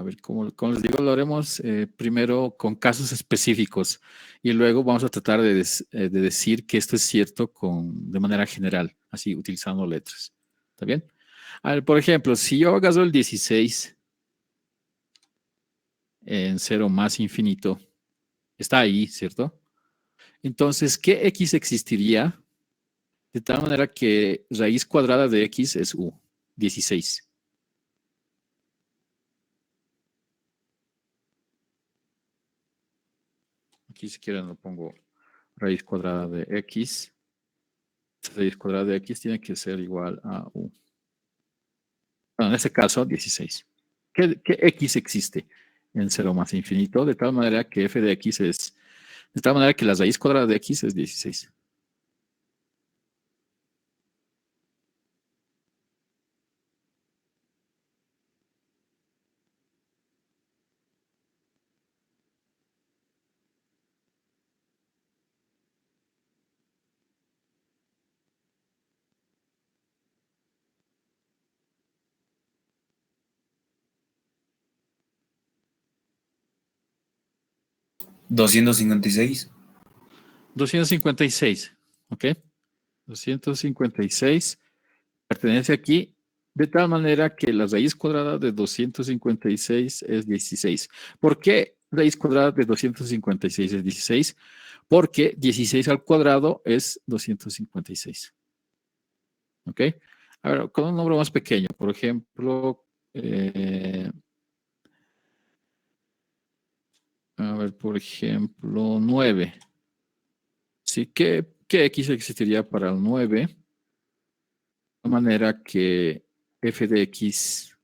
ver, como les digo, lo haremos primero con casos específicos y luego vamos a tratar de decir que esto es cierto de manera general, así utilizando letras. ¿Está bien? A ver, por ejemplo, si yo agarro el 16 en 0 más infinito, está ahí, ¿cierto? Entonces, ¿qué x existiría? De tal manera que raíz cuadrada de x es u, 16. Aquí si quieren lo pongo raíz cuadrada de x. Raíz cuadrada de x tiene que ser igual a u. Bueno, en este caso, 16. ¿Qué x existe en 0 más infinito? De tal manera que f de x es... De tal manera que la raíz cuadrada de x es 16. 256. 256, ¿ok? 256 pertenece aquí de tal manera que la raíz cuadrada de 256 es 16. ¿Por qué raíz cuadrada de 256 es 16? Porque 16 al cuadrado es 256. ¿Ok? A ver, con un número más pequeño, por ejemplo, a ver, por ejemplo, 9. ¿Sí? ¿Qué x existiría para el 9? De manera que f de x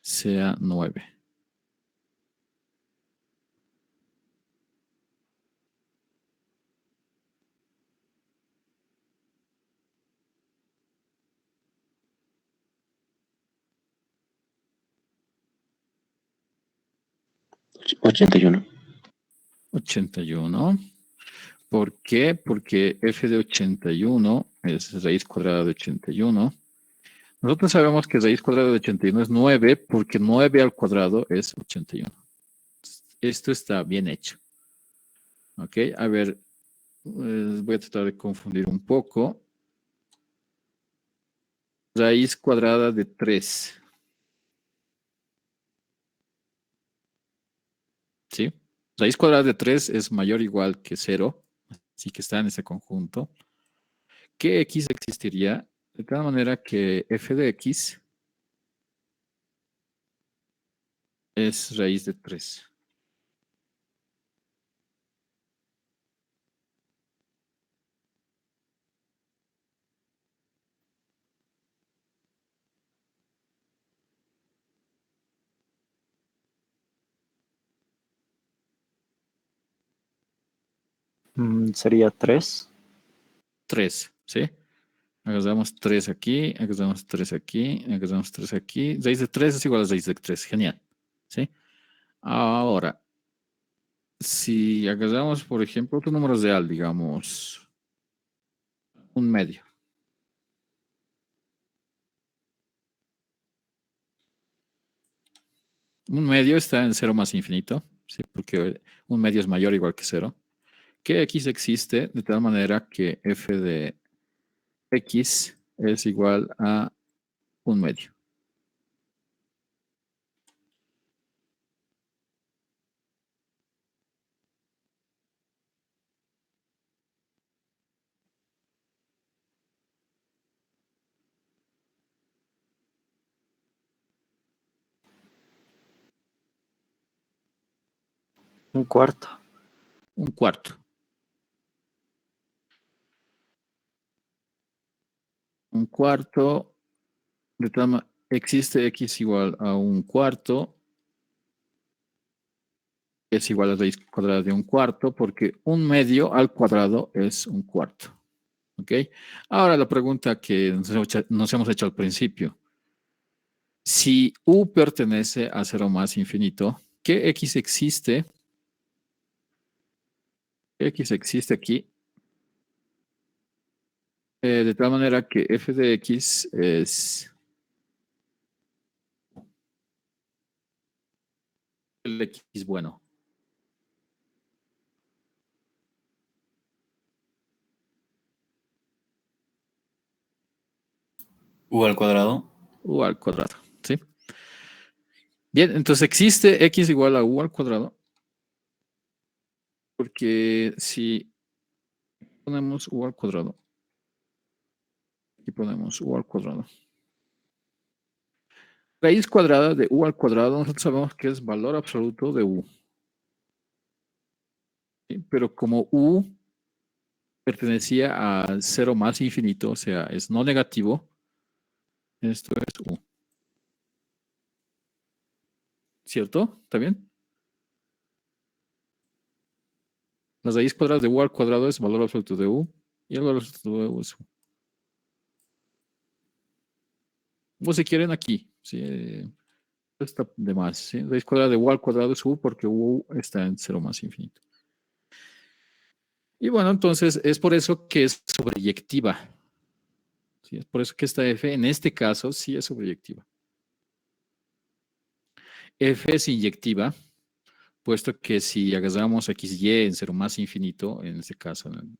sea 9. Ochenta y uno. 81. ¿Por qué? Porque f de 81 es raíz cuadrada de 81. Nosotros sabemos que raíz cuadrada de 81 es 9 porque 9 al cuadrado es 81. Esto está bien hecho. ¿Ok? A ver, voy a tratar de confundir un poco. Raíz cuadrada de 3. ¿Sí? Raíz cuadrada de 3 es mayor o igual que 0. Así que está en ese conjunto. ¿Qué x existiría? De tal manera que f de x es raíz de 3. Sería 3. 3, ¿sí? Agarramos 3 aquí, agarramos 3 aquí, agarramos 3 aquí. Raíz de 3 es igual a raíz de 3. Genial. ¿Sí? Ahora, si agarramos, por ejemplo, otro número real, digamos, un medio. Un medio está en 0 más infinito, ¿sí? Porque un medio es mayor o igual que 0. Que x existe de tal manera que f de x es igual a un medio. Un cuarto. Un cuarto. Un cuarto, existe x igual a un cuarto, es igual a raíz cuadrada de un cuarto, porque un medio al cuadrado es un cuarto. ¿Ok? Ahora la pregunta que nos hemos hecho al principio. Si u pertenece a 0 más infinito, ¿qué x existe? ¿Qué x existe aquí? De tal manera que f de x es el x bueno. U al cuadrado. U al cuadrado. ¿Sí? Bien, entonces existe x igual a u al cuadrado. Porque si ponemos u al cuadrado, aquí ponemos u al cuadrado. Raíz cuadrada de u al cuadrado, nosotros sabemos que es valor absoluto de u. ¿Sí? Pero como u pertenecía a 0 más infinito, o sea, es no negativo, esto es u. ¿Cierto? ¿Está bien? La raíz cuadrada de u al cuadrado es valor absoluto de u y el valor absoluto de u es u. O si quieren aquí, ¿sí? Está de más. ¿Sí? Raíz cuadrada de u al cuadrado es u porque u está en 0 más infinito. Y bueno, entonces es por eso que es sobreyectiva. ¿Sí? Es por eso que esta f en este caso sí es sobreyectiva. F es inyectiva puesto que si agarramos x, y en 0 más infinito, en este caso en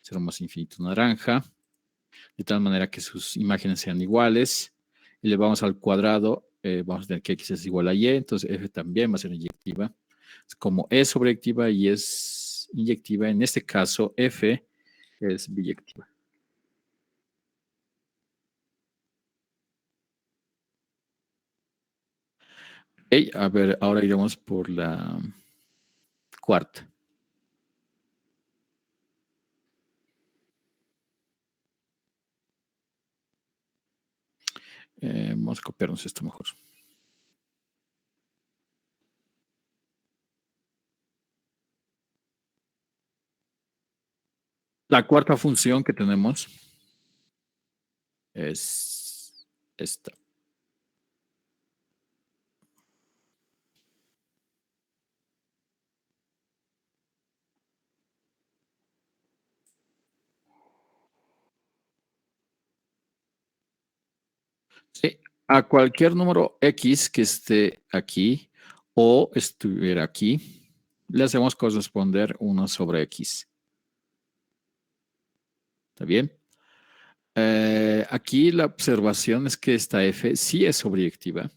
0 más infinito naranja, de tal manera que sus imágenes sean iguales, y le vamos al cuadrado, vamos a tener que x es igual a y, entonces f también va a ser inyectiva. Como es sobreyectiva y es inyectiva, en este caso f es biyectiva. Okay, a ver, ahora iremos por la cuarta. Vamos a copiarnos esto mejor. La cuarta función que tenemos es esta. Sí, a cualquier número x que esté aquí o estuviera aquí, le hacemos corresponder 1 sobre x. ¿Está bien? Aquí la observación es que esta f sí es sobreyectiva,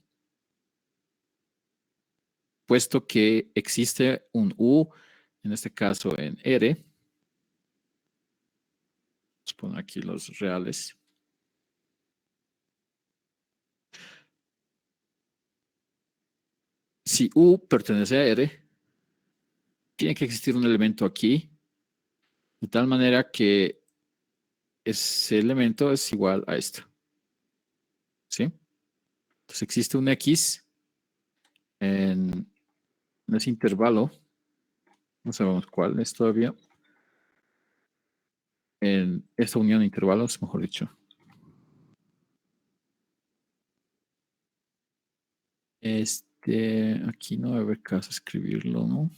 puesto que existe un u, en este caso en R. Vamos a poner aquí los reales. Si u pertenece a R, tiene que existir un elemento aquí, de tal manera que ese elemento es igual a esto. ¿Sí? Entonces existe un X en ese intervalo. No sabemos cuál es todavía. En esta unión de intervalos, mejor dicho. Aquí no va a haber caso escribirlo, ¿no?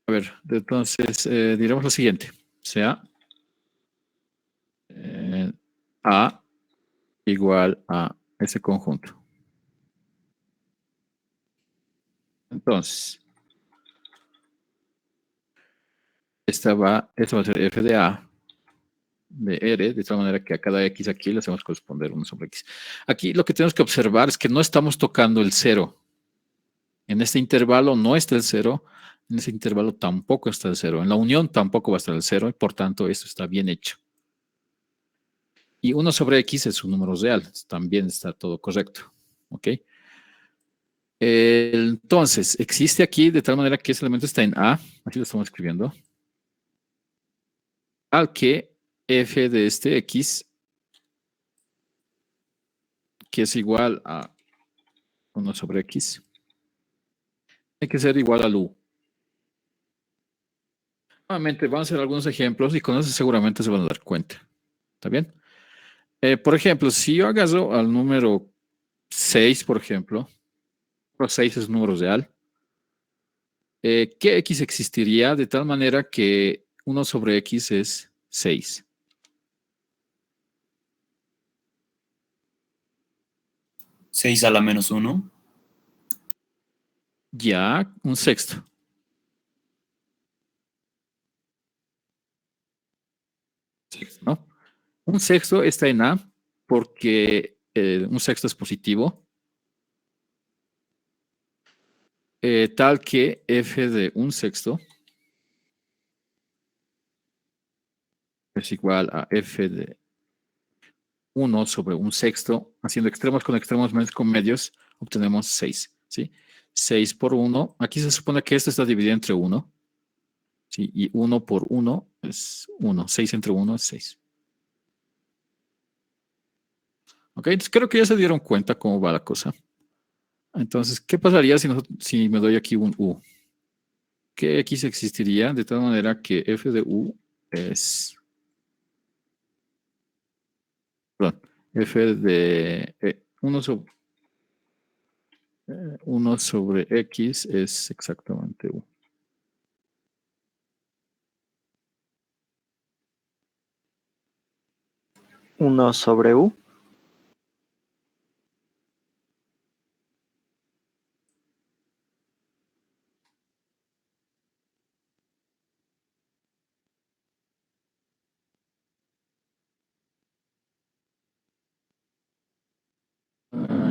A ver, entonces diremos lo siguiente. Sea A igual a ese conjunto. Entonces, esta va a ser f de A de R, de tal manera que a cada X aquí le hacemos corresponder 1 sobre X. Aquí lo que tenemos que observar es que no estamos tocando el 0. En este intervalo no está el 0, en ese intervalo tampoco está el 0. En la unión tampoco va a estar el 0, y por tanto esto está bien hecho. Y 1 sobre X es un número real, también está todo correcto. ¿Ok? Entonces, existe aquí de tal manera que ese elemento está en A, aquí lo estamos escribiendo, al que f de este X, que es igual a 1 sobre X, hay que ser igual al U. Nuevamente, vamos a hacer algunos ejemplos y con eso seguramente se van a dar cuenta. ¿Está bien? Por ejemplo, si yo agarro al número 6, por ejemplo, número 6 es un número real, ¿qué X existiría de tal manera que 1 sobre X es 6? 6 a la menos 1. Ya, un sexto. ¿No? Un sexto está en A porque un sexto es positivo, tal que f de un sexto es igual a f de 1 sobre un sexto, haciendo extremos con extremos menos con medios, obtenemos 6. ¿Sí? 6 por 1, aquí se supone que esto está dividido entre 1, ¿sí? Y 1 por 1 es 1, 6 entre 1 es 6. Ok, entonces creo que ya se dieron cuenta cómo va la cosa. Entonces, ¿qué pasaría si me doy aquí un U? ¿Qué X existiría de tal manera que f de U es, perdón, f de 1 sobre X es exactamente U. 1 sobre U.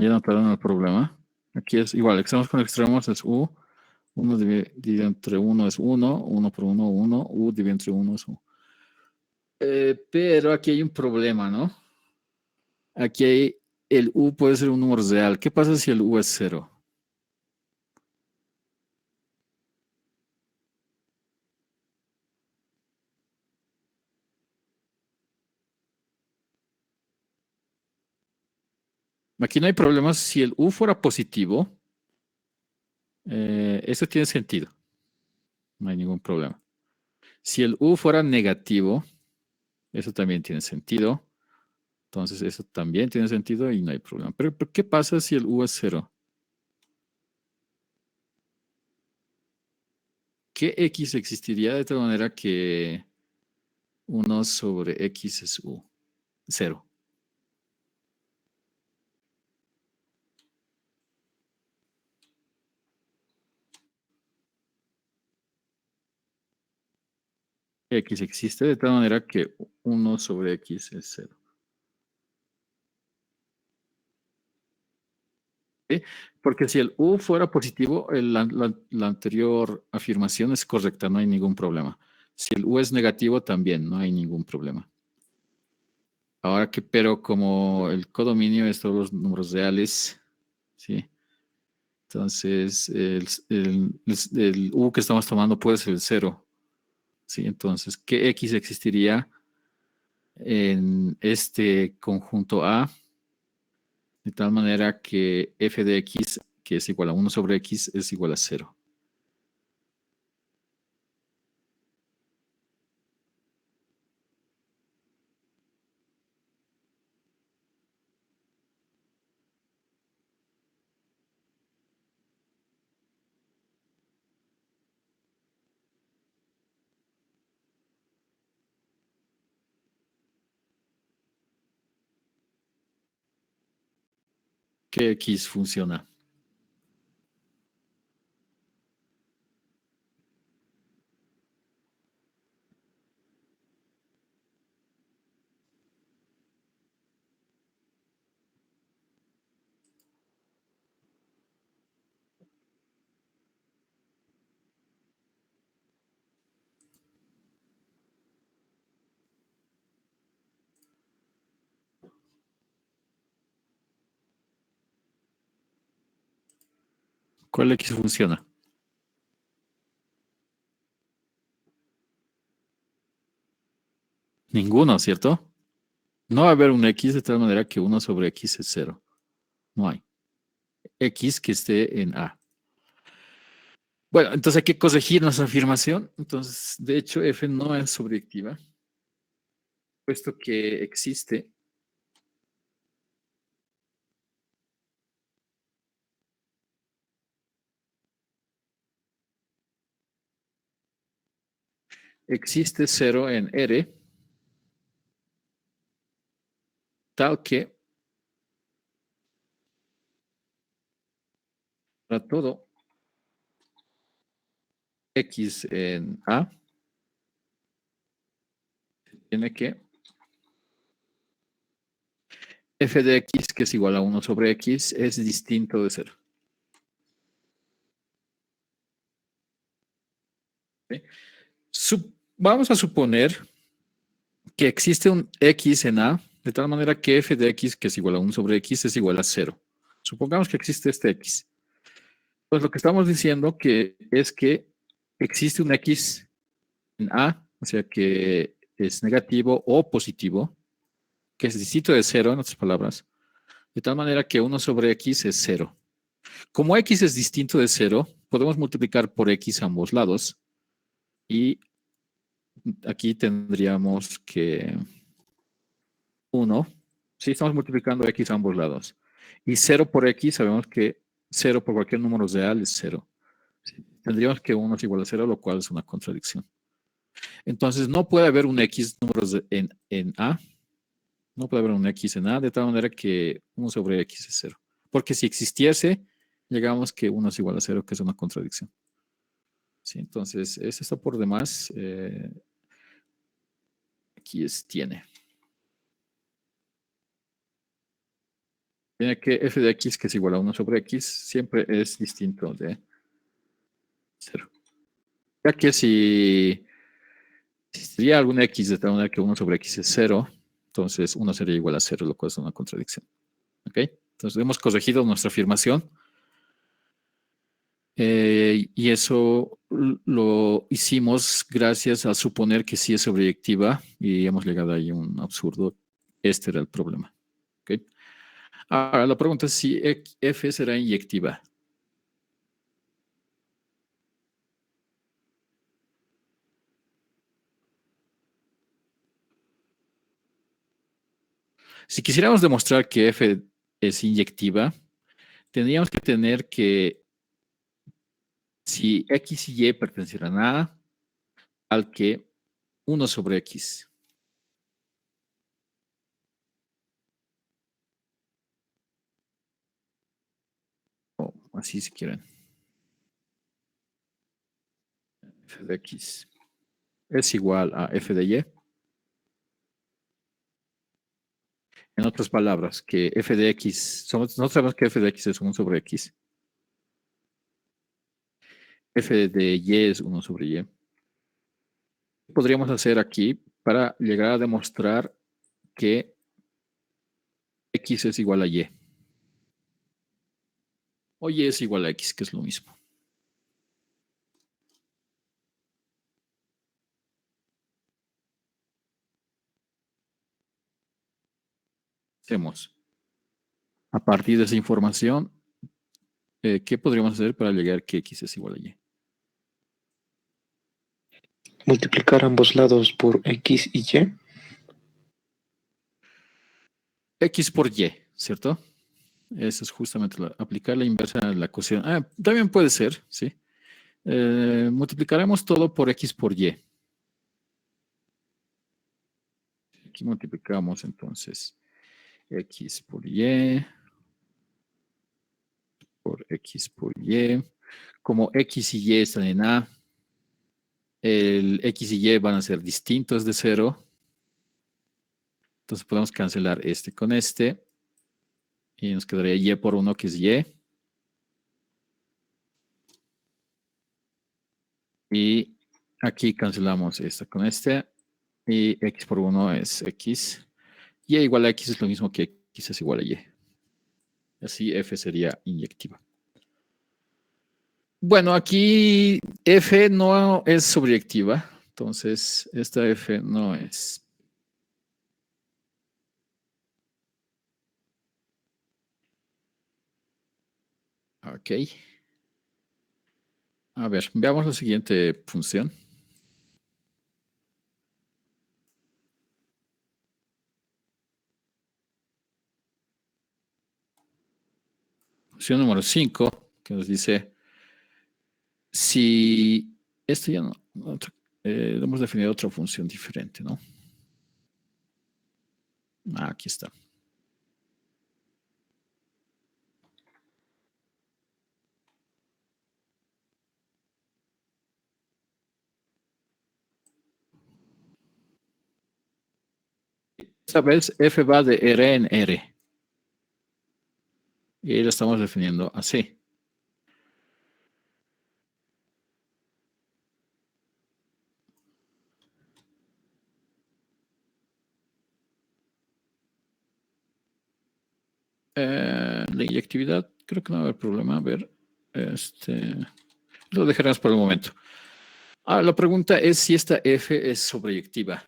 Ya notaron el problema. Aquí es igual, extremos con extremos es U. 1 dividido entre 1 es 1. 1 por 1, 1. U dividido entre 1 es 1. Pero aquí hay un problema, ¿no? Aquí hay, el U puede ser un número real. ¿Qué pasa si el U es 0? Aquí no hay problema. Si el U fuera positivo, eso tiene sentido. No hay ningún problema. Si el U fuera negativo, eso también tiene sentido. Entonces, eso también tiene sentido y no hay problema. Pero ¿qué pasa si el U es 0? ¿Qué X existiría de tal manera que 1 sobre X es U? 0. X existe de tal manera que 1 sobre X es 0. ¿Sí? Porque si el U fuera positivo, la anterior afirmación es correcta, no hay ningún problema. Si el U es negativo, también no hay ningún problema. Ahora que, pero como el codominio es todos los números reales, ¿sí? Entonces, el U que estamos tomando puede ser el 0. ¿Sí? Entonces, ¿qué X existiría en este conjunto A? De tal manera que f de X, que es igual a 1 sobre X, es igual a 0. ¿Qué X funciona? ¿Cuál X funciona? Ninguno, ¿cierto? No va a haber un X de tal manera que 1 sobre X es 0. No hay. X que esté en A. Bueno, entonces hay que corregir nuestra afirmación. Entonces, de hecho, F no es sobreactiva, puesto que existe existe 0 en R, tal que para todo X en A tiene que f de X, que es igual a 1 sobre X, es distinto de 0. ¿Sí? Vamos a suponer que existe un X en A, de tal manera que f de X, que es igual a 1 sobre X, es igual a 0. Supongamos que existe este X. Pues lo que estamos diciendo es que existe un X en A, o sea que es negativo o positivo, que es distinto de 0, en otras palabras, de tal manera que 1 sobre X es 0. Como X es distinto de 0, podemos multiplicar por X a ambos lados y aquí tendríamos que 1, si estamos multiplicando X a ambos lados, y 0 por X, sabemos que 0 por cualquier número real es 0. Tendríamos que 1 es igual a 0, lo cual es una contradicción. Entonces, no puede haber un X número en A No puede haber un x en A de tal manera que 1 sobre x es 0. Porque si existiese, llegamos que 1 es igual a 0, que es una contradicción. Sí, entonces, eso está por demás. Aquí tiene. Tiene que f de x, que es igual a 1 sobre x, siempre es distinto de 0. Ya que si existiría alguna x de tal manera que 1 sobre x es 0, entonces 1 sería igual a 0, lo cual es una contradicción. ¿Ok? Entonces hemos corregido nuestra afirmación. Y eso lo hicimos gracias a suponer que sí es sobreyectiva y hemos llegado ahí a un absurdo. Este era el problema. ¿Ok? Ahora la pregunta es si f será inyectiva. Si quisiéramos demostrar que f es inyectiva, tendríamos que tener que si x y y pertenecieran a al que 1 sobre x. O así si quieren. F de x es igual a f de y. En otras palabras, que f de x, nosotros sabemos que f de x es 1 sobre x. F de y es 1 sobre y. ¿Qué podríamos hacer aquí para llegar a demostrar que x es igual a y? O y es igual a x, que es lo mismo. Hacemos. A partir de esa información, ¿qué podríamos hacer para llegar a que x es igual a y? Multiplicar ambos lados por x y y. X por y, ¿cierto? Eso es justamente aplicar la inversa a la ecuación. También puede ser, ¿sí? Multiplicaremos todo por x por y. Aquí multiplicamos entonces x por y por x por y. Como x y y están en A, el x y y van a ser distintos de 0. Entonces podemos cancelar este con este. Y nos quedaría y por 1, que es y. Y aquí cancelamos esta con este. Y x por 1 es x. Y igual a x es lo mismo que x es igual a y. Así f sería inyectiva. Bueno, aquí f no es sobreyectiva. Entonces, esta f no es. Ok. A ver, veamos la siguiente función. Función número 5, que nos dice si esto ya no, hemos definido otra función diferente, ¿no? Aquí está. Esta vez f va de R en R. Y lo estamos definiendo así. La inyectividad, creo que no va a haber problema. A ver, lo dejaremos por el momento. La pregunta es si esta f es sobreyectiva.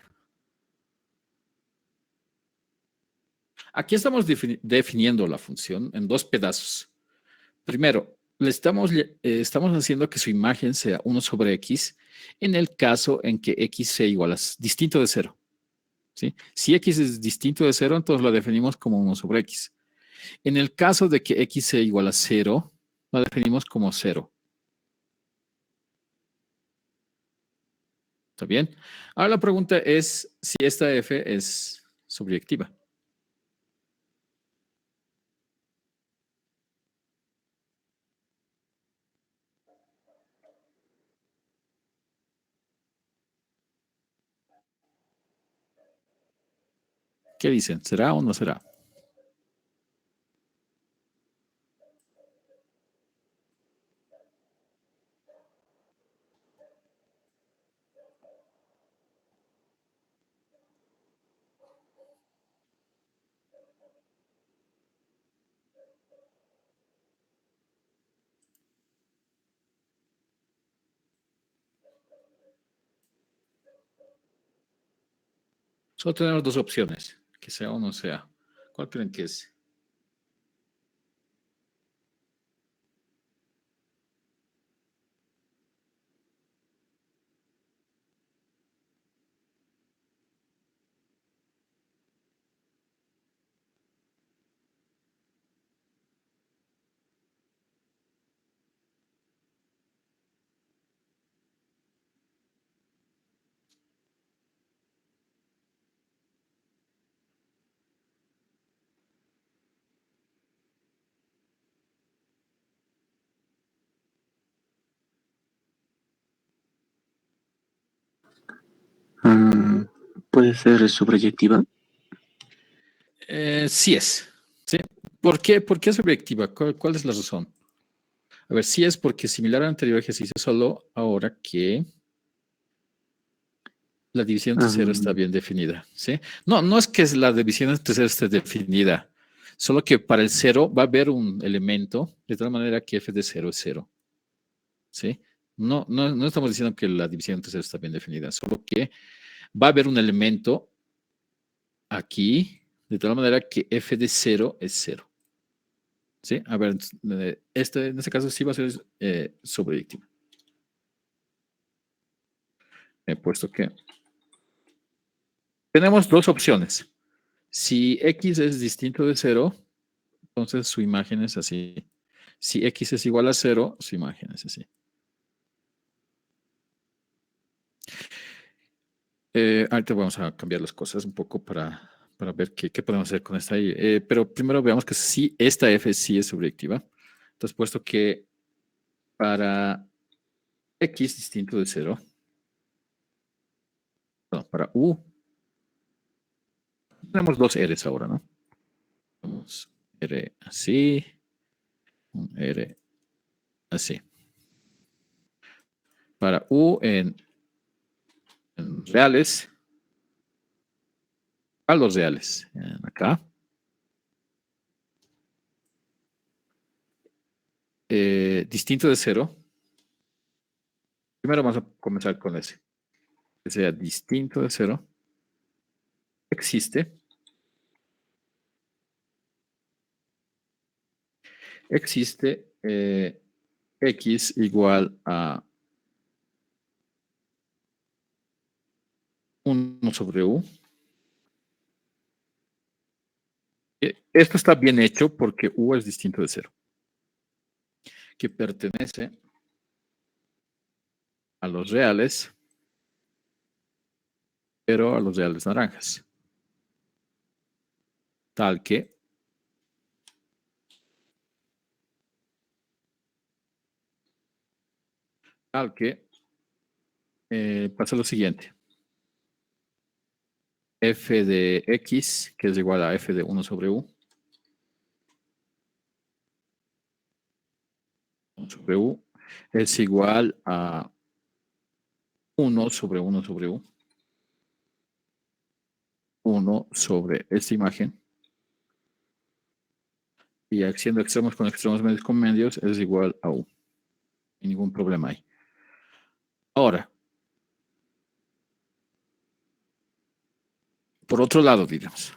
Aquí estamos definiendo la función en dos pedazos. Primero, estamos haciendo que su imagen sea 1 sobre x en el caso en que x sea igual a distinto de 0. ¿Sí? Si x es distinto de 0, entonces lo definimos como 1 sobre x. En el caso de que x sea igual a 0, lo definimos como 0. ¿Está bien? Ahora la pregunta es si esta f es sobreyectiva. ¿Qué dicen? ¿Será o no será? Solo tenemos dos opciones, que sea o no sea. ¿Cuál creen que es? Mm, ¿Puede ser sobreyectiva? Sí es. ¿Sí? ¿Por qué? ¿Por qué es objetiva? ¿Cuál es la razón? A ver, sí es porque similar al anterior ejercicio, solo ahora que la división entre cero está Mm, bien definida. ¿Sí? No, no es que la división entre cero esté definida, solo que para el cero va a haber un elemento de tal manera que f de cero es cero. ¿Sí? No estamos diciendo que la división entre cero está bien definida, solo que va a haber un elemento aquí de tal manera que f de cero es cero. ¿Sí? A ver, en este caso sí va a ser sobreyectiva. He puesto que tenemos dos opciones. Si x es distinto de cero, entonces su imagen es así. Si x es igual a cero, su imagen es así. Ahorita vamos a cambiar las cosas un poco para ver qué podemos hacer con esta y. Pero primero veamos que sí, esta f sí es sobreyectiva. Entonces, puesto que para x distinto de cero, no, para u, tenemos dos r's ahora, ¿no? Tenemos r así, un r así. Para u en reales, a los reales, acá. Distinto de cero. Primero vamos a comenzar con ese. Que sea distinto de cero. Existe. Existe x igual a 1 sobre u. Esto está bien hecho porque u es distinto de cero. Que pertenece a los reales, pero a los reales naranjas. Tal que pasa lo siguiente. F de x, que es igual a f de 1 sobre u. 1 sobre u es igual a 1 sobre 1 sobre u. 1 sobre esta imagen. Y haciendo extremos con extremos, medios con medios, es igual a u. Y ningún problema ahí. Ahora, por otro lado, digamos,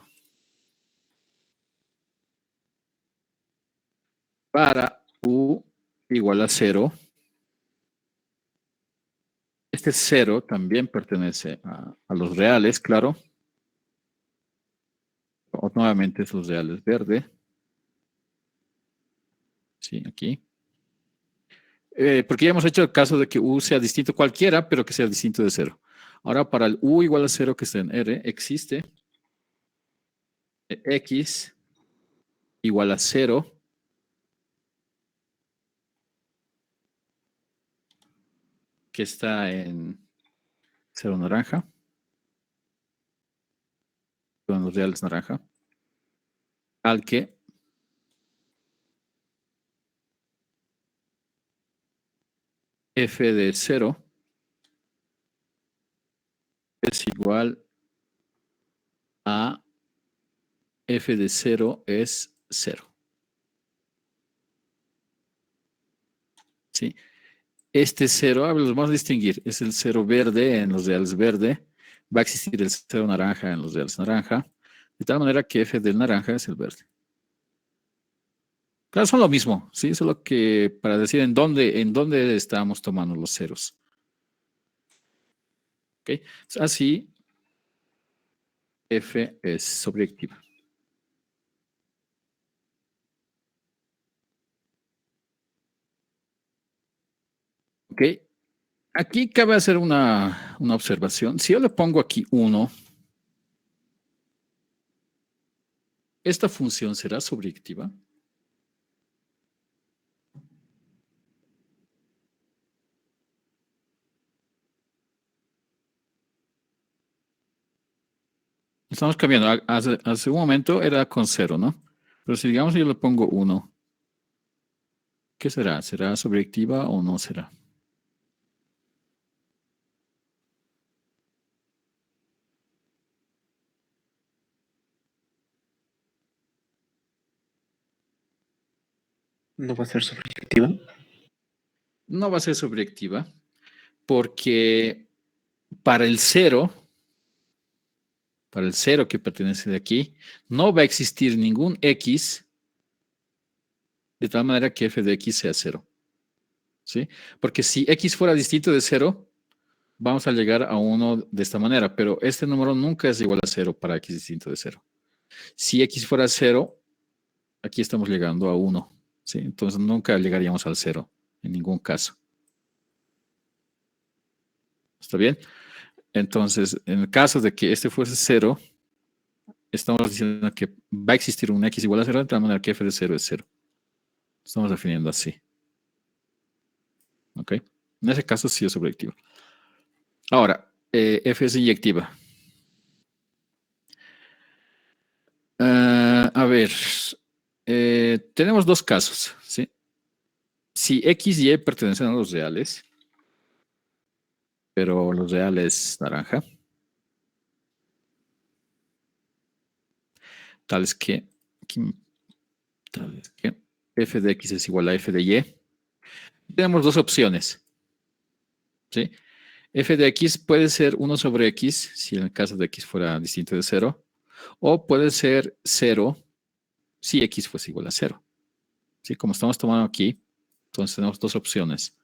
para u igual a 0, este 0 también pertenece a los reales, claro. O, nuevamente es los reales verde. Sí, aquí. Porque ya hemos hecho el caso de que u sea distinto cualquiera, pero que sea distinto de 0. Ahora, para el u igual a 0 que está en R, existe x igual a 0 que está en 0 naranja. 0 los reales naranja, al que f de 0 es igual a f de 0 es 0. ¿Sí? Este 0, a ver, los vamos a distinguir, es el 0 verde en los reales verde, va a existir el 0 naranja en los reales naranja, de tal manera que f del naranja es el verde. Claro, son lo mismo, ¿sí? Solo que para decir en dónde estamos tomando los ceros. ¿Ok? Así, f es sobreactiva. ¿Ok? Aquí cabe hacer una observación. Si yo le pongo aquí 1, ¿esta función será sobreactiva? Estamos cambiando. Hace un momento era con 0, ¿no? Pero si digamos yo le pongo 1, ¿qué será? ¿Será sobreactiva o no será? ¿No va a ser sobreactiva? No va a ser sobreactiva porque para el 0 que pertenece de aquí, no va a existir ningún x de tal manera que f de x sea 0. ¿Sí? Porque si x fuera distinto de 0, vamos a llegar a 1 de esta manera, pero este número nunca es igual a 0 para x distinto de 0. Si x fuera 0, aquí estamos llegando a 1. ¿Sí? Entonces nunca llegaríamos al 0 en ningún caso. ¿Está bien? Entonces, en el caso de que este fuese 0, estamos diciendo que va a existir un x igual a 0 de tal manera que f de 0 es 0. Estamos definiendo así. ¿Ok? En ese caso sí es sobreactiva. Ahora, f es inyectiva. A ver, tenemos dos casos, ¿sí? Si x y y pertenecen a los reales, pero los reales naranja, tales que f de x es igual a f de y, tenemos dos opciones, ¿sí? F de x puede ser 1 sobre x, si en el caso de x fuera distinto de 0, o puede ser 0 si x fuese igual a 0. ¿Sí? Como estamos tomando aquí, entonces tenemos dos opciones.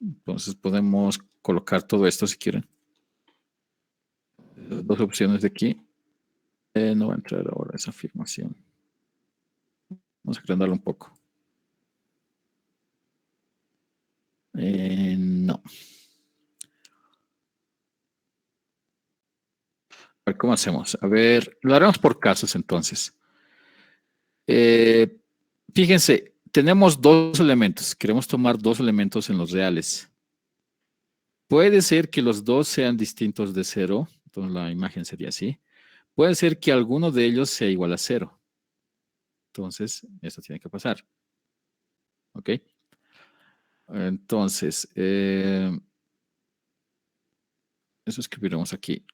Entonces podemos colocar todo esto si quieren. Dos opciones de aquí. No va a entrar ahora esa afirmación. Vamos a agrandarlo un poco. No. A ver, ¿cómo hacemos? A ver, lo haremos por casos entonces. Fíjense, tenemos dos elementos. Queremos tomar dos elementos en los reales. Puede ser que los dos sean distintos de 0. Entonces la imagen sería así. Puede ser que alguno de ellos sea igual a 0. Entonces, esto tiene que pasar. ¿Ok? Entonces, eso escribiremos aquí.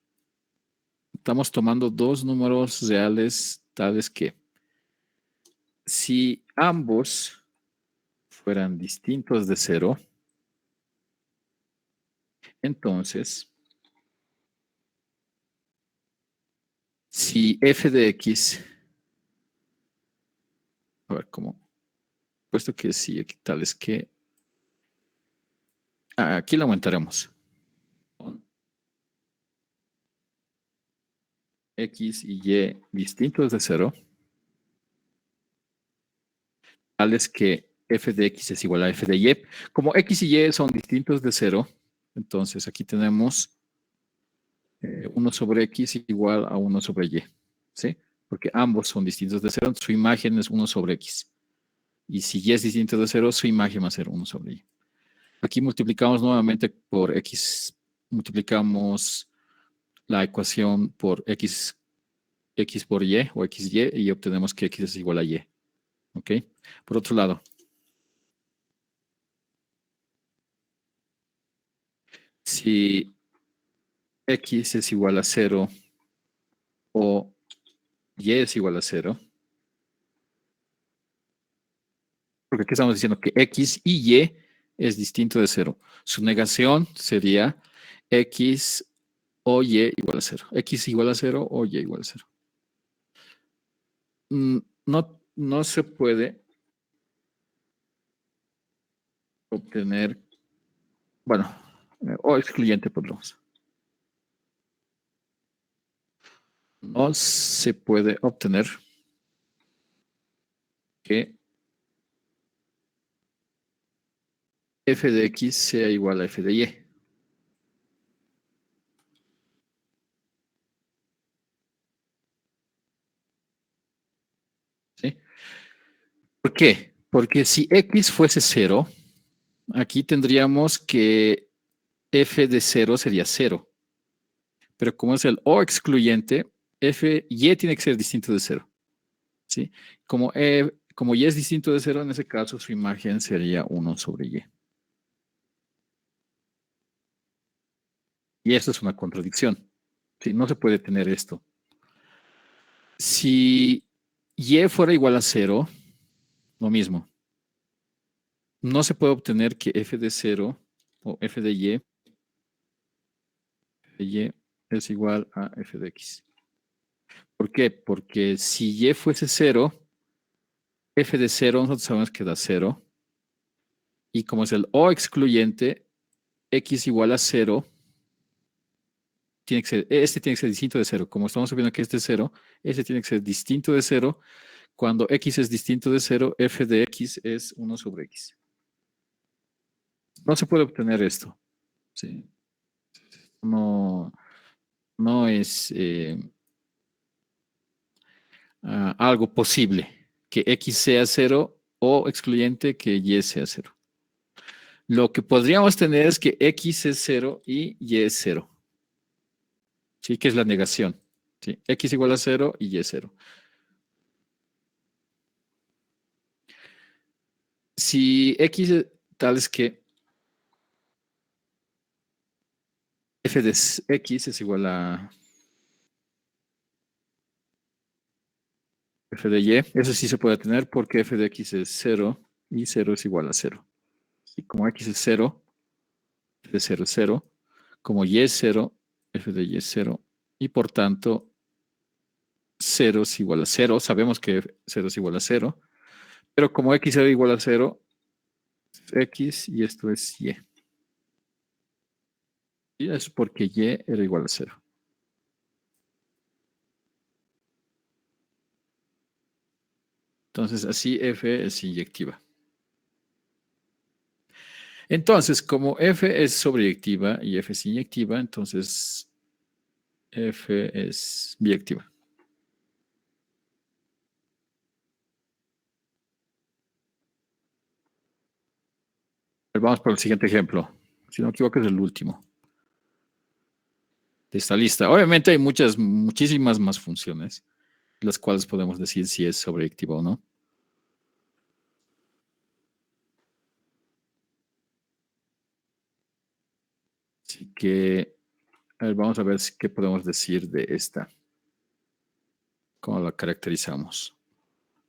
Estamos tomando dos números reales tales que si ambos fueran distintos de 0, entonces, si f de x, a ver cómo, puesto que sí, aquí tales que, aquí lo aumentaremos. X y y distintos de 0, tales que f de x es igual a f de y. Como x y y son distintos de 0, entonces aquí tenemos 1 sobre x igual a 1 sobre y. ¿Sí? Porque ambos son distintos de 0, su imagen es 1 sobre x. Y si y es distinto de 0, su imagen va a ser 1 sobre y. Aquí multiplicamos nuevamente por x, multiplicamos la ecuación por x x por y o xy y obtenemos que x es igual a y. ¿Ok? Por otro lado, si x es igual a 0 o y es igual a 0, porque aquí estamos diciendo que x y y es distinto de 0. Su negación sería x o y igual a 0. X igual a 0 o y igual a 0. No se puede obtener, bueno, o excluyente por los. No se puede obtener que f de x sea igual a f de y. ¿Sí? ¿Por qué? Porque si x fuese 0, aquí tendríamos que f de 0 sería 0. Pero como es el o excluyente, f, y tiene que ser distinto de 0. ¿Sí? Como y es distinto de 0, en ese caso su imagen sería 1 sobre y. Y esto es una contradicción. ¿Sí? No se puede tener esto. Si y fuera igual a 0, lo mismo. No se puede obtener que f de 0 o f de y es igual a f de x. ¿Por qué? Porque si y fuese 0, f de 0 nosotros sabemos que da 0. Y como es el o excluyente, x igual a 0, este tiene que ser distinto de 0. Como estamos viendo que este es 0, este tiene que ser distinto de 0. Cuando x es distinto de 0, f de x es 1 sobre x. No se puede obtener esto. ¿Sí? No es algo posible que x sea 0 o excluyente que y sea 0. Lo que podríamos tener es que x es 0 y y es 0. ¿Sí? Que es la negación. ¿Sí? X igual a 0 y y es 0. Si x tal es que f de x es igual a f de y, eso sí se puede tener porque f de x es 0 y 0 es igual a 0. Y como x es 0, f de 0 es 0. Como y es 0, f de y es 0. Y por tanto, 0 es igual a 0. Sabemos que 0 es igual a 0. Pero como x era igual a 0, x y esto es y. Y es porque y era igual a 0. Entonces, así f es inyectiva. Entonces, como f es sobreyectiva y f es inyectiva, entonces f es biyectiva. Vamos por el siguiente ejemplo. Si no me equivoco, es el último de esta lista. Obviamente hay muchísimas más funciones, las cuales podemos decir si es sobreyectiva o no. Así que, a ver, vamos a ver qué podemos decir de esta. ¿Cómo la caracterizamos?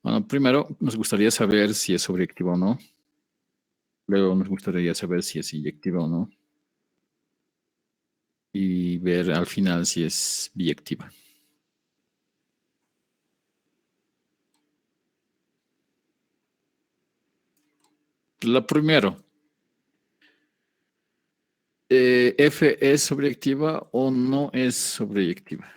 Bueno, primero nos gustaría saber si es sobreyectiva o no. Luego nos gustaría saber si es inyectiva o no. Y ver al final si es biyectiva. Lo primero, ¿f es sobreyectiva o no es sobreyectiva?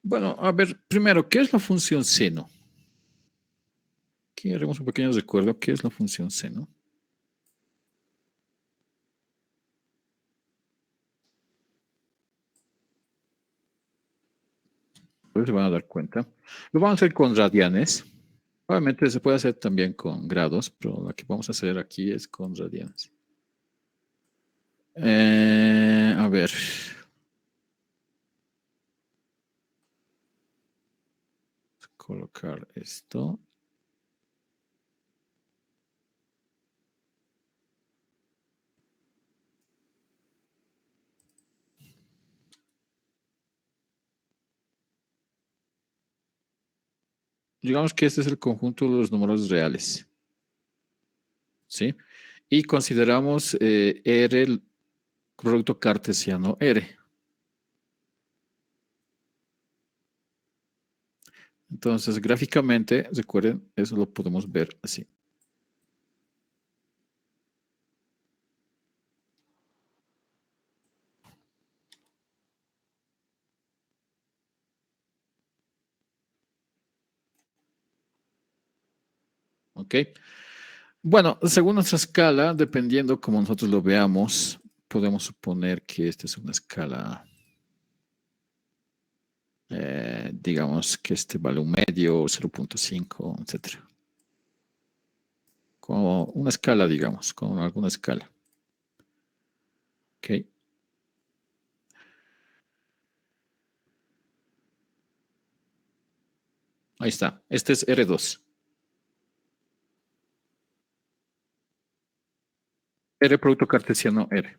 Bueno, a ver, primero, ¿qué es la función seno? Aquí haremos un pequeño recuerdo. ¿Qué es la función seno? después se van a dar cuenta. Lo vamos a hacer con radianes. Obviamente se puede hacer también con grados, pero lo que vamos a hacer aquí es con radianes. A ver. Colocar esto. Digamos que este es el conjunto de los números reales. ¿Sí? Y consideramos R el producto cartesiano R. Entonces, gráficamente, recuerden, eso lo podemos ver así. ¿Ok? Bueno, según nuestra escala, dependiendo como nosotros lo veamos, podemos suponer que esta es una escala, digamos que este vale 1/2, 0.5, etc. Como una escala, digamos, con alguna escala. ¿Ok? Ahí está. Este es R2. R producto cartesiano R.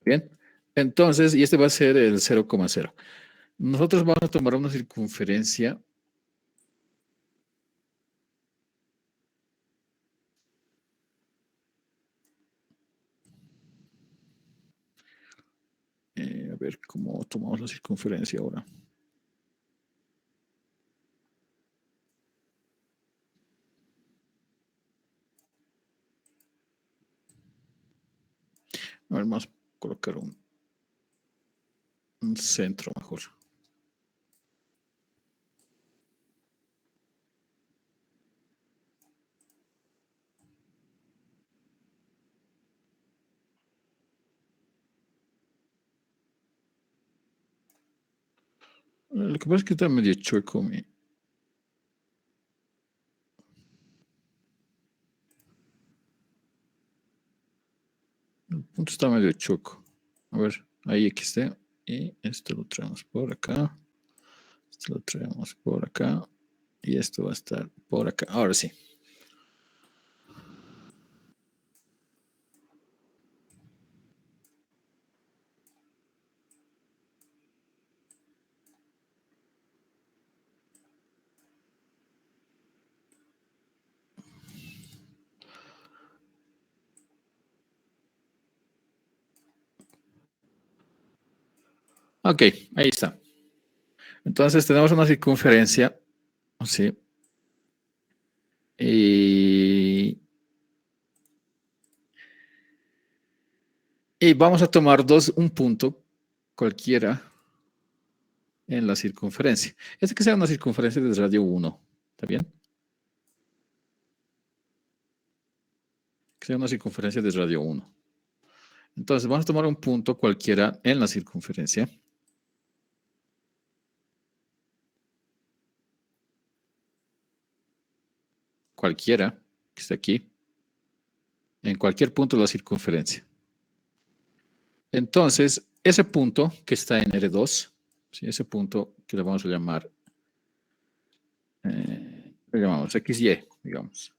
Bien. Entonces, y este va a ser el 0,0. Nosotros vamos a tomar una circunferencia. A ver cómo tomamos la circunferencia ahora. A ver, vamos a colocar un centro mejor. Lo que pasa es que está medio chueco mi. El punto está medio chueco. A ver, ahí aquí está. Y esto lo traemos por acá. Esto lo traemos por acá. Y esto va a estar por acá. Ahora sí. Ok, ahí está. Entonces tenemos una circunferencia. Sí. Y vamos a tomar un punto cualquiera en la circunferencia. Este que sea una circunferencia de radio 1. ¿Está bien? Que sea una circunferencia de radio 1. Entonces vamos a tomar un punto cualquiera en la circunferencia. Cualquiera que esté aquí. En cualquier punto de la circunferencia. Entonces, ese punto que está en R2, ¿sí? Ese punto que le vamos a llamar, le llamamos XY, digamos.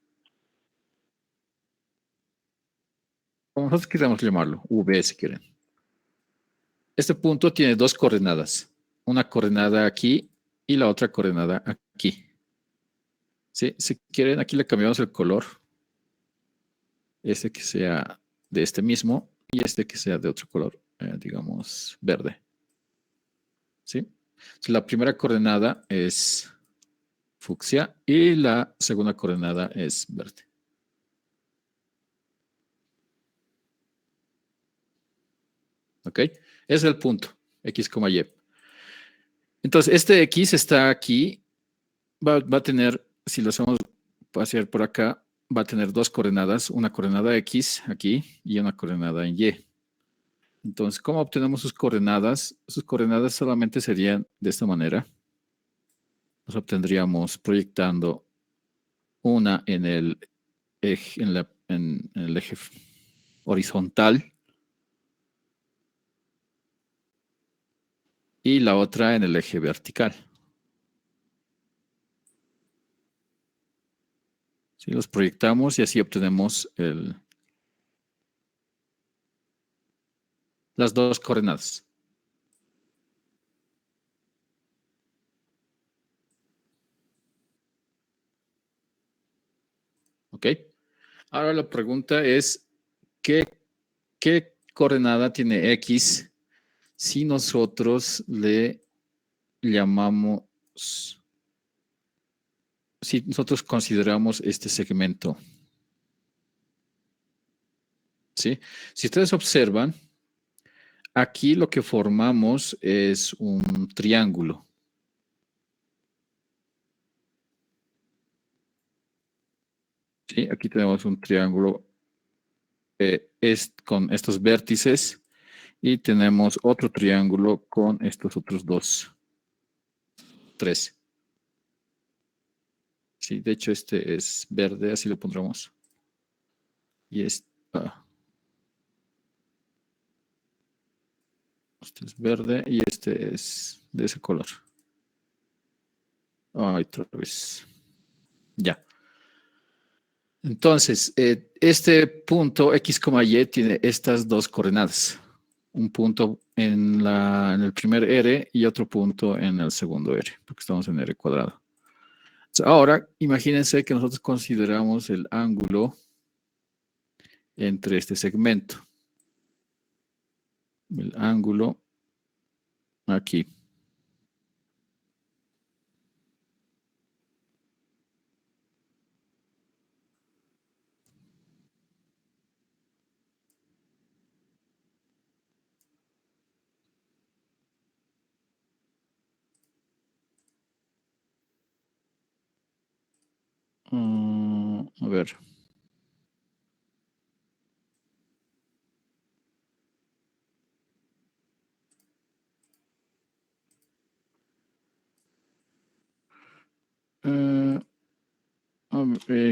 Como nosotros queramos llamarlo, V si quieren. Este punto tiene dos coordenadas. Una coordenada aquí y la otra coordenada aquí. ¿Sí? Si quieren, aquí le cambiamos el color. Este que sea de este mismo y este que sea de otro color, digamos verde. ¿Sí? Entonces, la primera coordenada es fucsia y la segunda coordenada es verde. ¿Ok? Ese es el punto, X, Y. Entonces, este X está aquí, va a tener, si lo hacemos pasear por acá, va a tener dos coordenadas, una coordenada X aquí y una coordenada en Y. Entonces, ¿cómo obtenemos sus coordenadas? Sus coordenadas solamente serían de esta manera. Nos obtendríamos proyectando una en el eje, en el eje horizontal y la otra en el eje vertical. ¿Sí? Los proyectamos y así obtenemos las dos coordenadas. ¿Ok? Ahora la pregunta es, ¿qué coordenada tiene X si nosotros le llamamos, si nosotros consideramos este segmento? ¿Sí? Si ustedes observan, aquí lo que formamos es un triángulo. ¿Sí? Aquí tenemos un triángulo con estos vértices y tenemos otro triángulo con estos otros tres. Sí, de hecho este es verde, así lo pondremos. Y este es verde y este es de ese color. Ay, otra vez. Ya. Entonces, este punto X, Y tiene estas dos coordenadas. Un punto en el primer R y otro punto en el segundo R, porque estamos en R cuadrado. Entonces, ahora, imagínense que nosotros consideramos el ángulo entre este segmento. El ángulo aquí. A ver.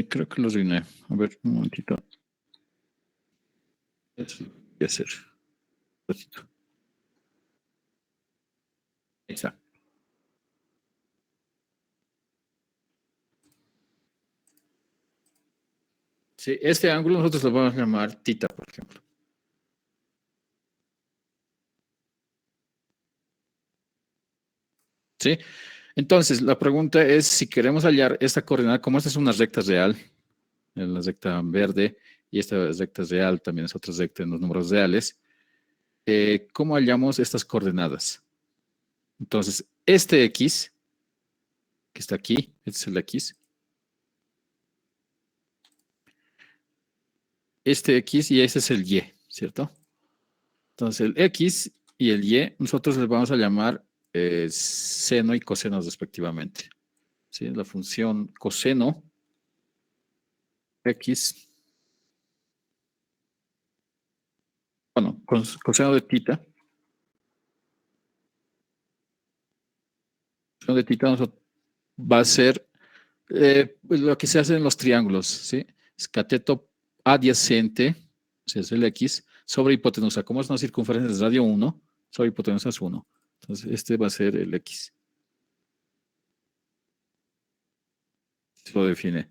Creo que lo arruiné. A ver, un momentito. Eso voy a hacer. Un ratito. Ahí está. Sí, este ángulo nosotros lo vamos a llamar tita, por ejemplo. ¿Sí? Entonces, la pregunta es si queremos hallar esta coordenada, como esta es una recta real, la recta verde, y esta recta real también es otra recta en los números reales, ¿cómo hallamos estas coordenadas? Entonces, este X, que está aquí, este es el X, este X y este es el Y, ¿cierto? Entonces, el X y el Y, nosotros les vamos a llamar seno y coseno respectivamente. ¿Sí? La función coseno X, bueno, coseno de tita. Coseno de tita va a ser pues lo que se hace en los triángulos, ¿sí? Es cateto adyacente, o sea, es el X, sobre hipotenusa. Como es una circunferencia de radio 1, sobre hipotenusa es 1. Entonces, este va a ser el X. Lo define.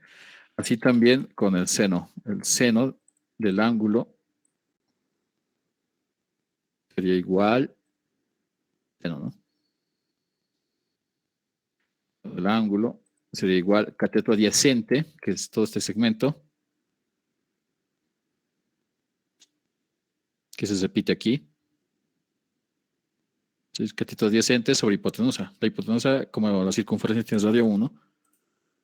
Así también con el seno. El seno del ángulo sería igual, seno, ¿no? El ángulo sería igual cateto adyacente, que es todo este segmento, que se repite aquí. Entonces, cateto adyacente sobre hipotenusa. La hipotenusa, como la circunferencia tiene radio 1,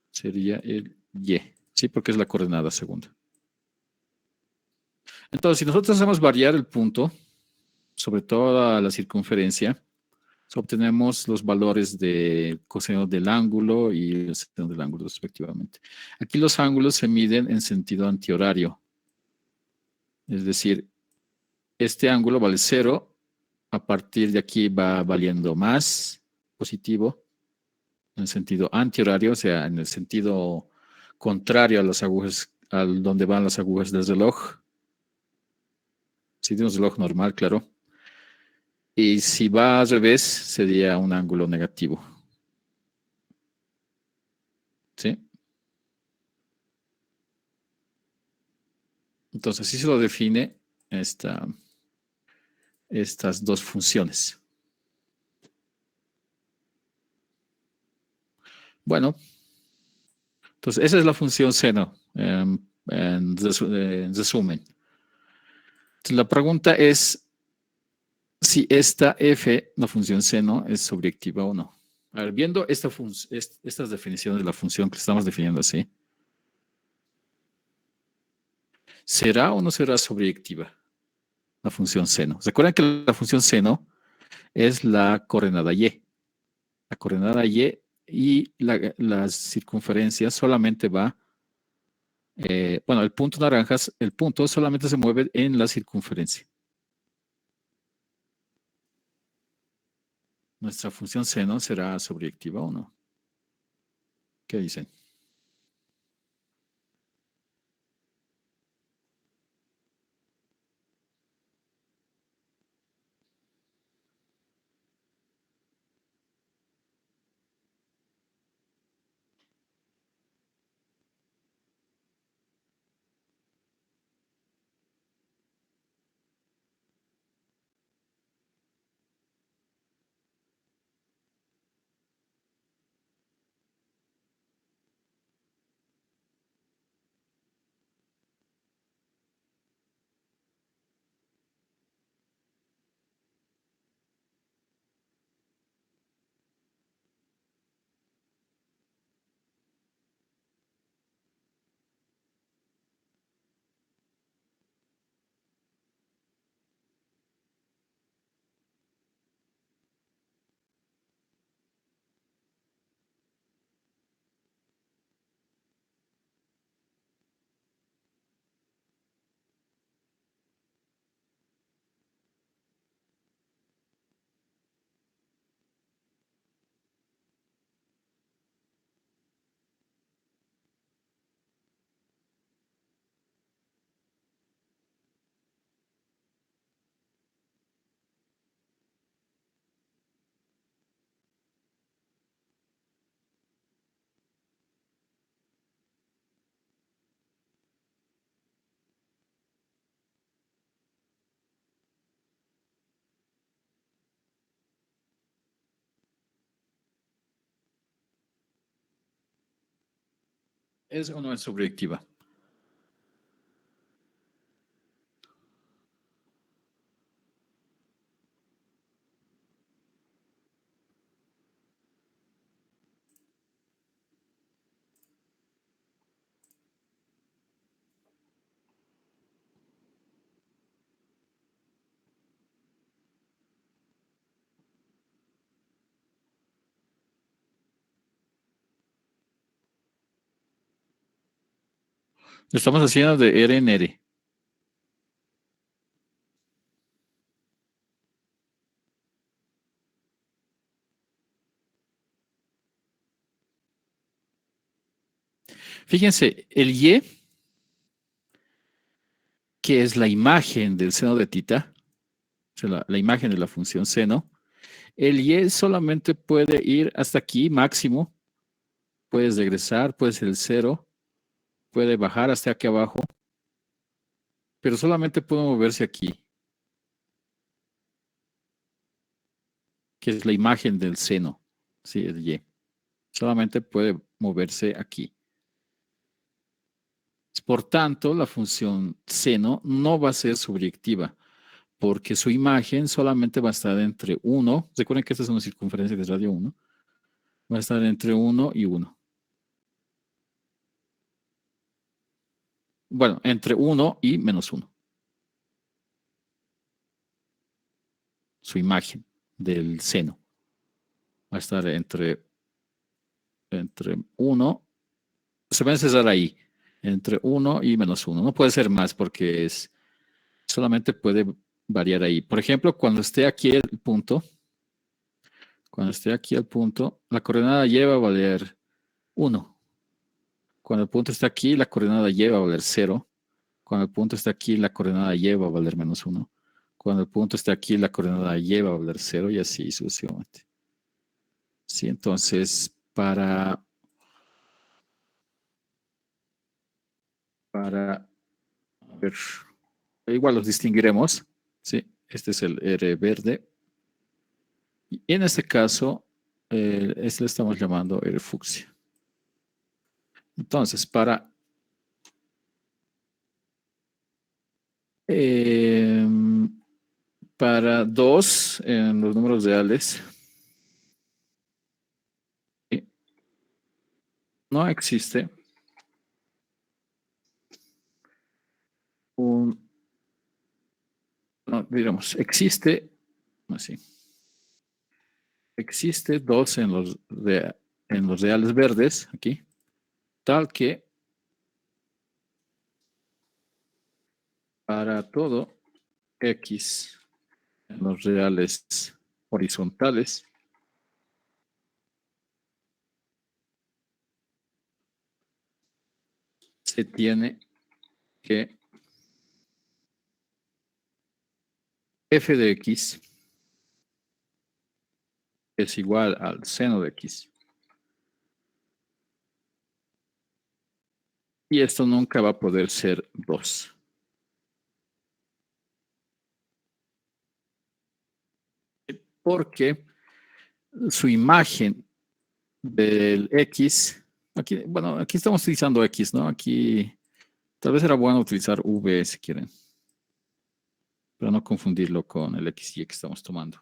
sería el Y, ¿sí? Porque es la coordenada segunda. Entonces, si nosotros hacemos variar el punto sobre toda la circunferencia, obtenemos los valores de coseno del ángulo y el seno del ángulo respectivamente. Aquí los ángulos se miden en sentido antihorario. Es decir, este ángulo vale 0. A partir de aquí va valiendo más positivo en el sentido antihorario, o sea, en el sentido contrario a las agujas, al donde van las agujas del reloj. Si tiene un reloj normal, claro. Y si va al revés, sería un ángulo negativo. ¿Sí? Entonces, así se lo define estas dos funciones. Bueno, entonces esa es la función seno, en resumen. Entonces, la pregunta es si esta f, la función seno, es sobreyectiva o no. A ver, viendo estas definiciones de la función que estamos definiendo así, ¿será o no será sobreyectiva la función seno? Recuerden que la función seno es la coordenada y. La coordenada y la circunferencia solamente va, bueno, el punto naranjas, el punto solamente se mueve en la circunferencia. Nuestra función seno será sobreyectiva o no. ¿Qué dicen? ¿Es o no es sobreyectiva? Lo estamos haciendo de R en R. Fíjense, el Y, que es la imagen del seno de tita, o sea, la imagen de la función seno, el Y solamente puede ir hasta aquí, máximo. Puedes regresar, puede ser el 0, puede bajar hasta aquí abajo, pero solamente puede moverse aquí, que es la imagen del seno, ¿sí? El Y. Solamente puede moverse aquí. Por tanto, la función seno no va a ser sobreyectiva, porque su imagen solamente va a estar entre 1, recuerden que esta es una circunferencia de radio 1, va a estar entre 1 y 1. Bueno, entre 1 y menos 1. Su imagen del seno va a estar entre 1, se va a encerrar ahí, entre 1 y menos 1. No puede ser más porque solamente puede variar ahí. Por ejemplo, cuando esté aquí el punto, la coordenada y va a valer 1. Cuando el punto está aquí, la coordenada y va a valer 0. Cuando el punto está aquí, la coordenada y va a valer -1. Cuando el punto está aquí, la coordenada y va a valer 0 y así sucesivamente. Sí, entonces, para a ver, igual los distinguiremos. Sí, este es el R verde. Y en este caso, este le estamos llamando R fucsia. Entonces, para 2 en los números reales, no existe digamos, existe 2 en los reales verdes, aquí, tal que para todo X en los reales horizontales, se tiene que f de x es igual al seno de x. Y esto nunca va a poder ser 2. Porque su imagen del x, aquí, bueno, aquí estamos utilizando x, ¿no? Aquí tal vez era bueno utilizar v si quieren, para no confundirlo con el x y que estamos tomando.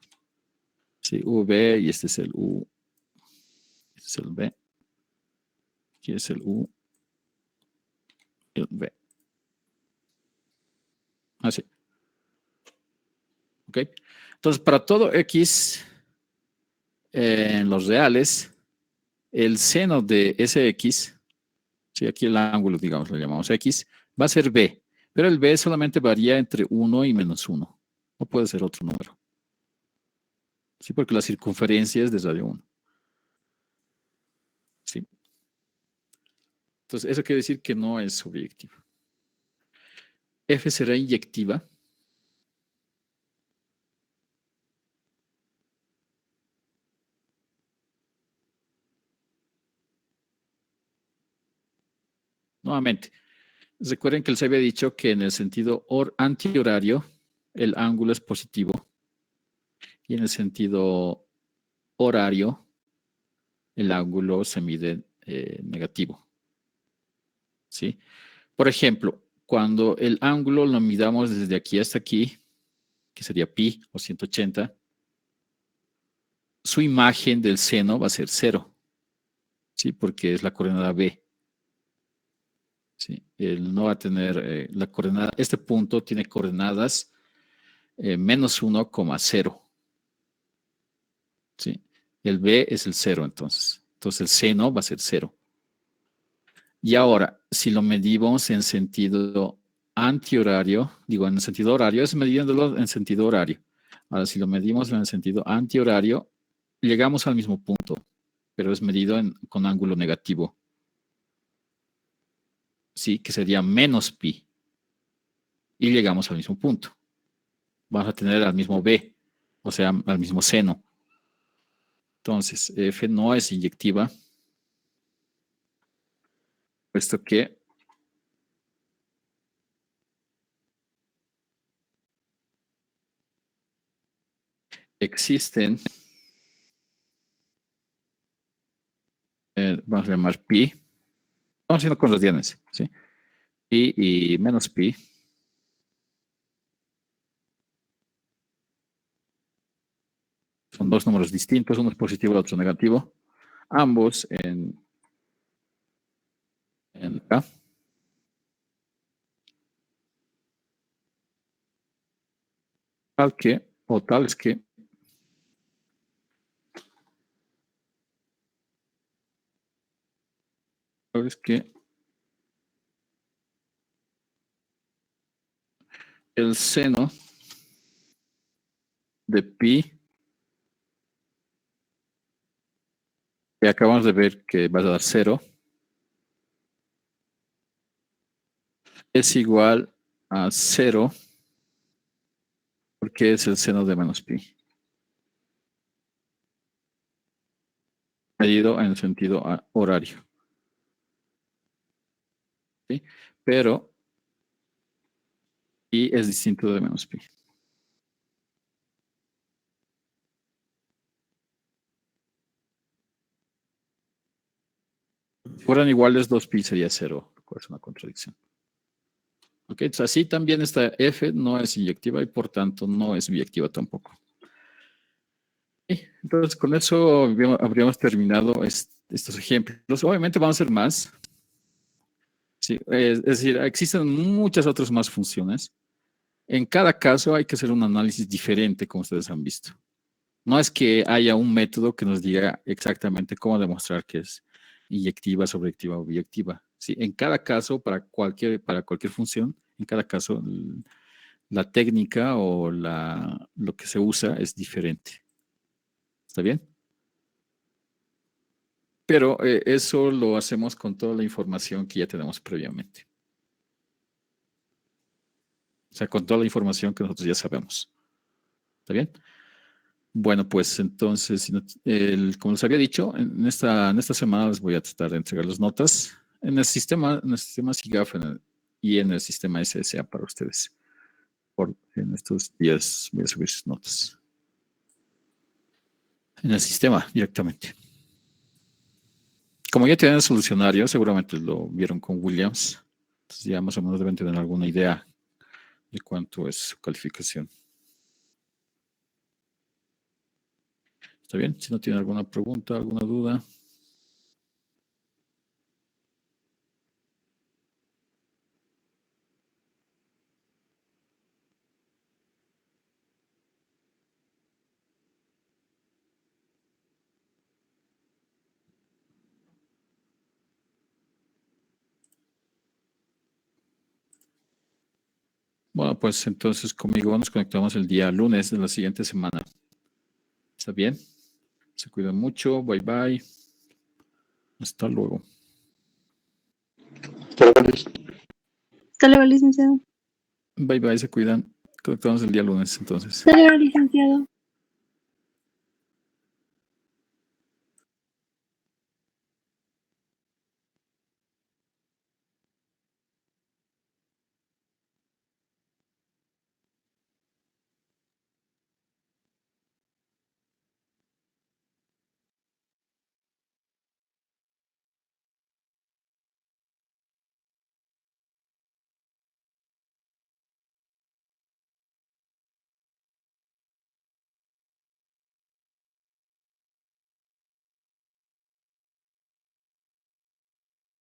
Sí, v y este es el u, este es el v, aquí es el u, y el v. Así. ¿Ok? Entonces, para todo x en los reales, el seno de ese x, si aquí el ángulo, digamos, lo llamamos x, va a ser b, pero el b solamente varía entre 1 y -1. No puede ser otro número. Sí, porque la circunferencia es de radio 1. Sí. Entonces, eso quiere decir que no es objetiva. F será inyectiva. Nuevamente, recuerden que les había dicho que en el sentido antihorario el ángulo es positivo y en el sentido horario el ángulo se mide negativo. ¿Sí? Por ejemplo, cuando el ángulo lo midamos desde aquí hasta aquí, que sería pi o 180, su imagen del seno va a ser 0, ¿sí? Porque es la coordenada b. ¿Sí? Él no va a tener la coordenada, este punto tiene coordenadas -1,0. ¿Sí? El b es el 0 entonces. Entonces el seno va a ser 0. Y ahora, si lo medimos en sentido antihorario, digo en el sentido horario, es midiéndolo en sentido horario. Ahora, si lo medimos en el sentido antihorario, llegamos al mismo punto, pero es medido con ángulo negativo. Sí, que sería menos pi. Y llegamos al mismo punto. Vamos a tener al mismo b, o sea, al mismo seno. Entonces, F no es inyectiva, puesto que existen, vamos a llamar pi, vamos haciendo con los dianes, ¿sí? Pi y menos pi. Son dos números distintos, uno es positivo y el otro negativo, ambos en K. Tal es que el seno de pi, que acabamos de ver que va a dar 0, es igual a 0 porque es el seno de menos pi. Medido en el sentido horario. ¿Sí? Pero pi es distinto de menos pi. Si fueran iguales, 2pi sería 0, lo cual es una contradicción. Ok, entonces así también esta f no es inyectiva y por tanto no es biyectiva tampoco. Entonces con eso habríamos terminado estos ejemplos. Obviamente vamos a hacer más. Sí, es decir, existen muchas otras más funciones. En cada caso hay que hacer un análisis diferente, como ustedes han visto. No es que haya un método que nos diga exactamente cómo demostrar que es inyectiva, sobreyectiva o biyectiva. Sí, en cada caso, para cualquier función, en cada caso, la técnica o lo que se usa es diferente. ¿Está bien? Pero eso lo hacemos con toda la información que ya tenemos previamente. O sea, con toda la información que nosotros ya sabemos. ¿Está bien? Bueno, pues entonces, como les había dicho, en esta semana les voy a tratar de entregar las notas en el sistema SIGAF y en el sistema SSA para ustedes. En estos días voy a subir sus notas. En el sistema directamente. Como ya tienen el solucionario, seguramente lo vieron con Williams. Entonces ya más o menos deben tener alguna idea de cuánto es su calificación. ¿Está bien? Si no tienen alguna pregunta, alguna duda. Bueno, pues entonces conmigo nos conectamos el día lunes de la siguiente semana. ¿Está bien? Se cuidan mucho. Bye bye. Hasta luego. Hasta luego, licenciado. Bye bye, se cuidan. Conectamos el día lunes entonces. Hasta luego, licenciado.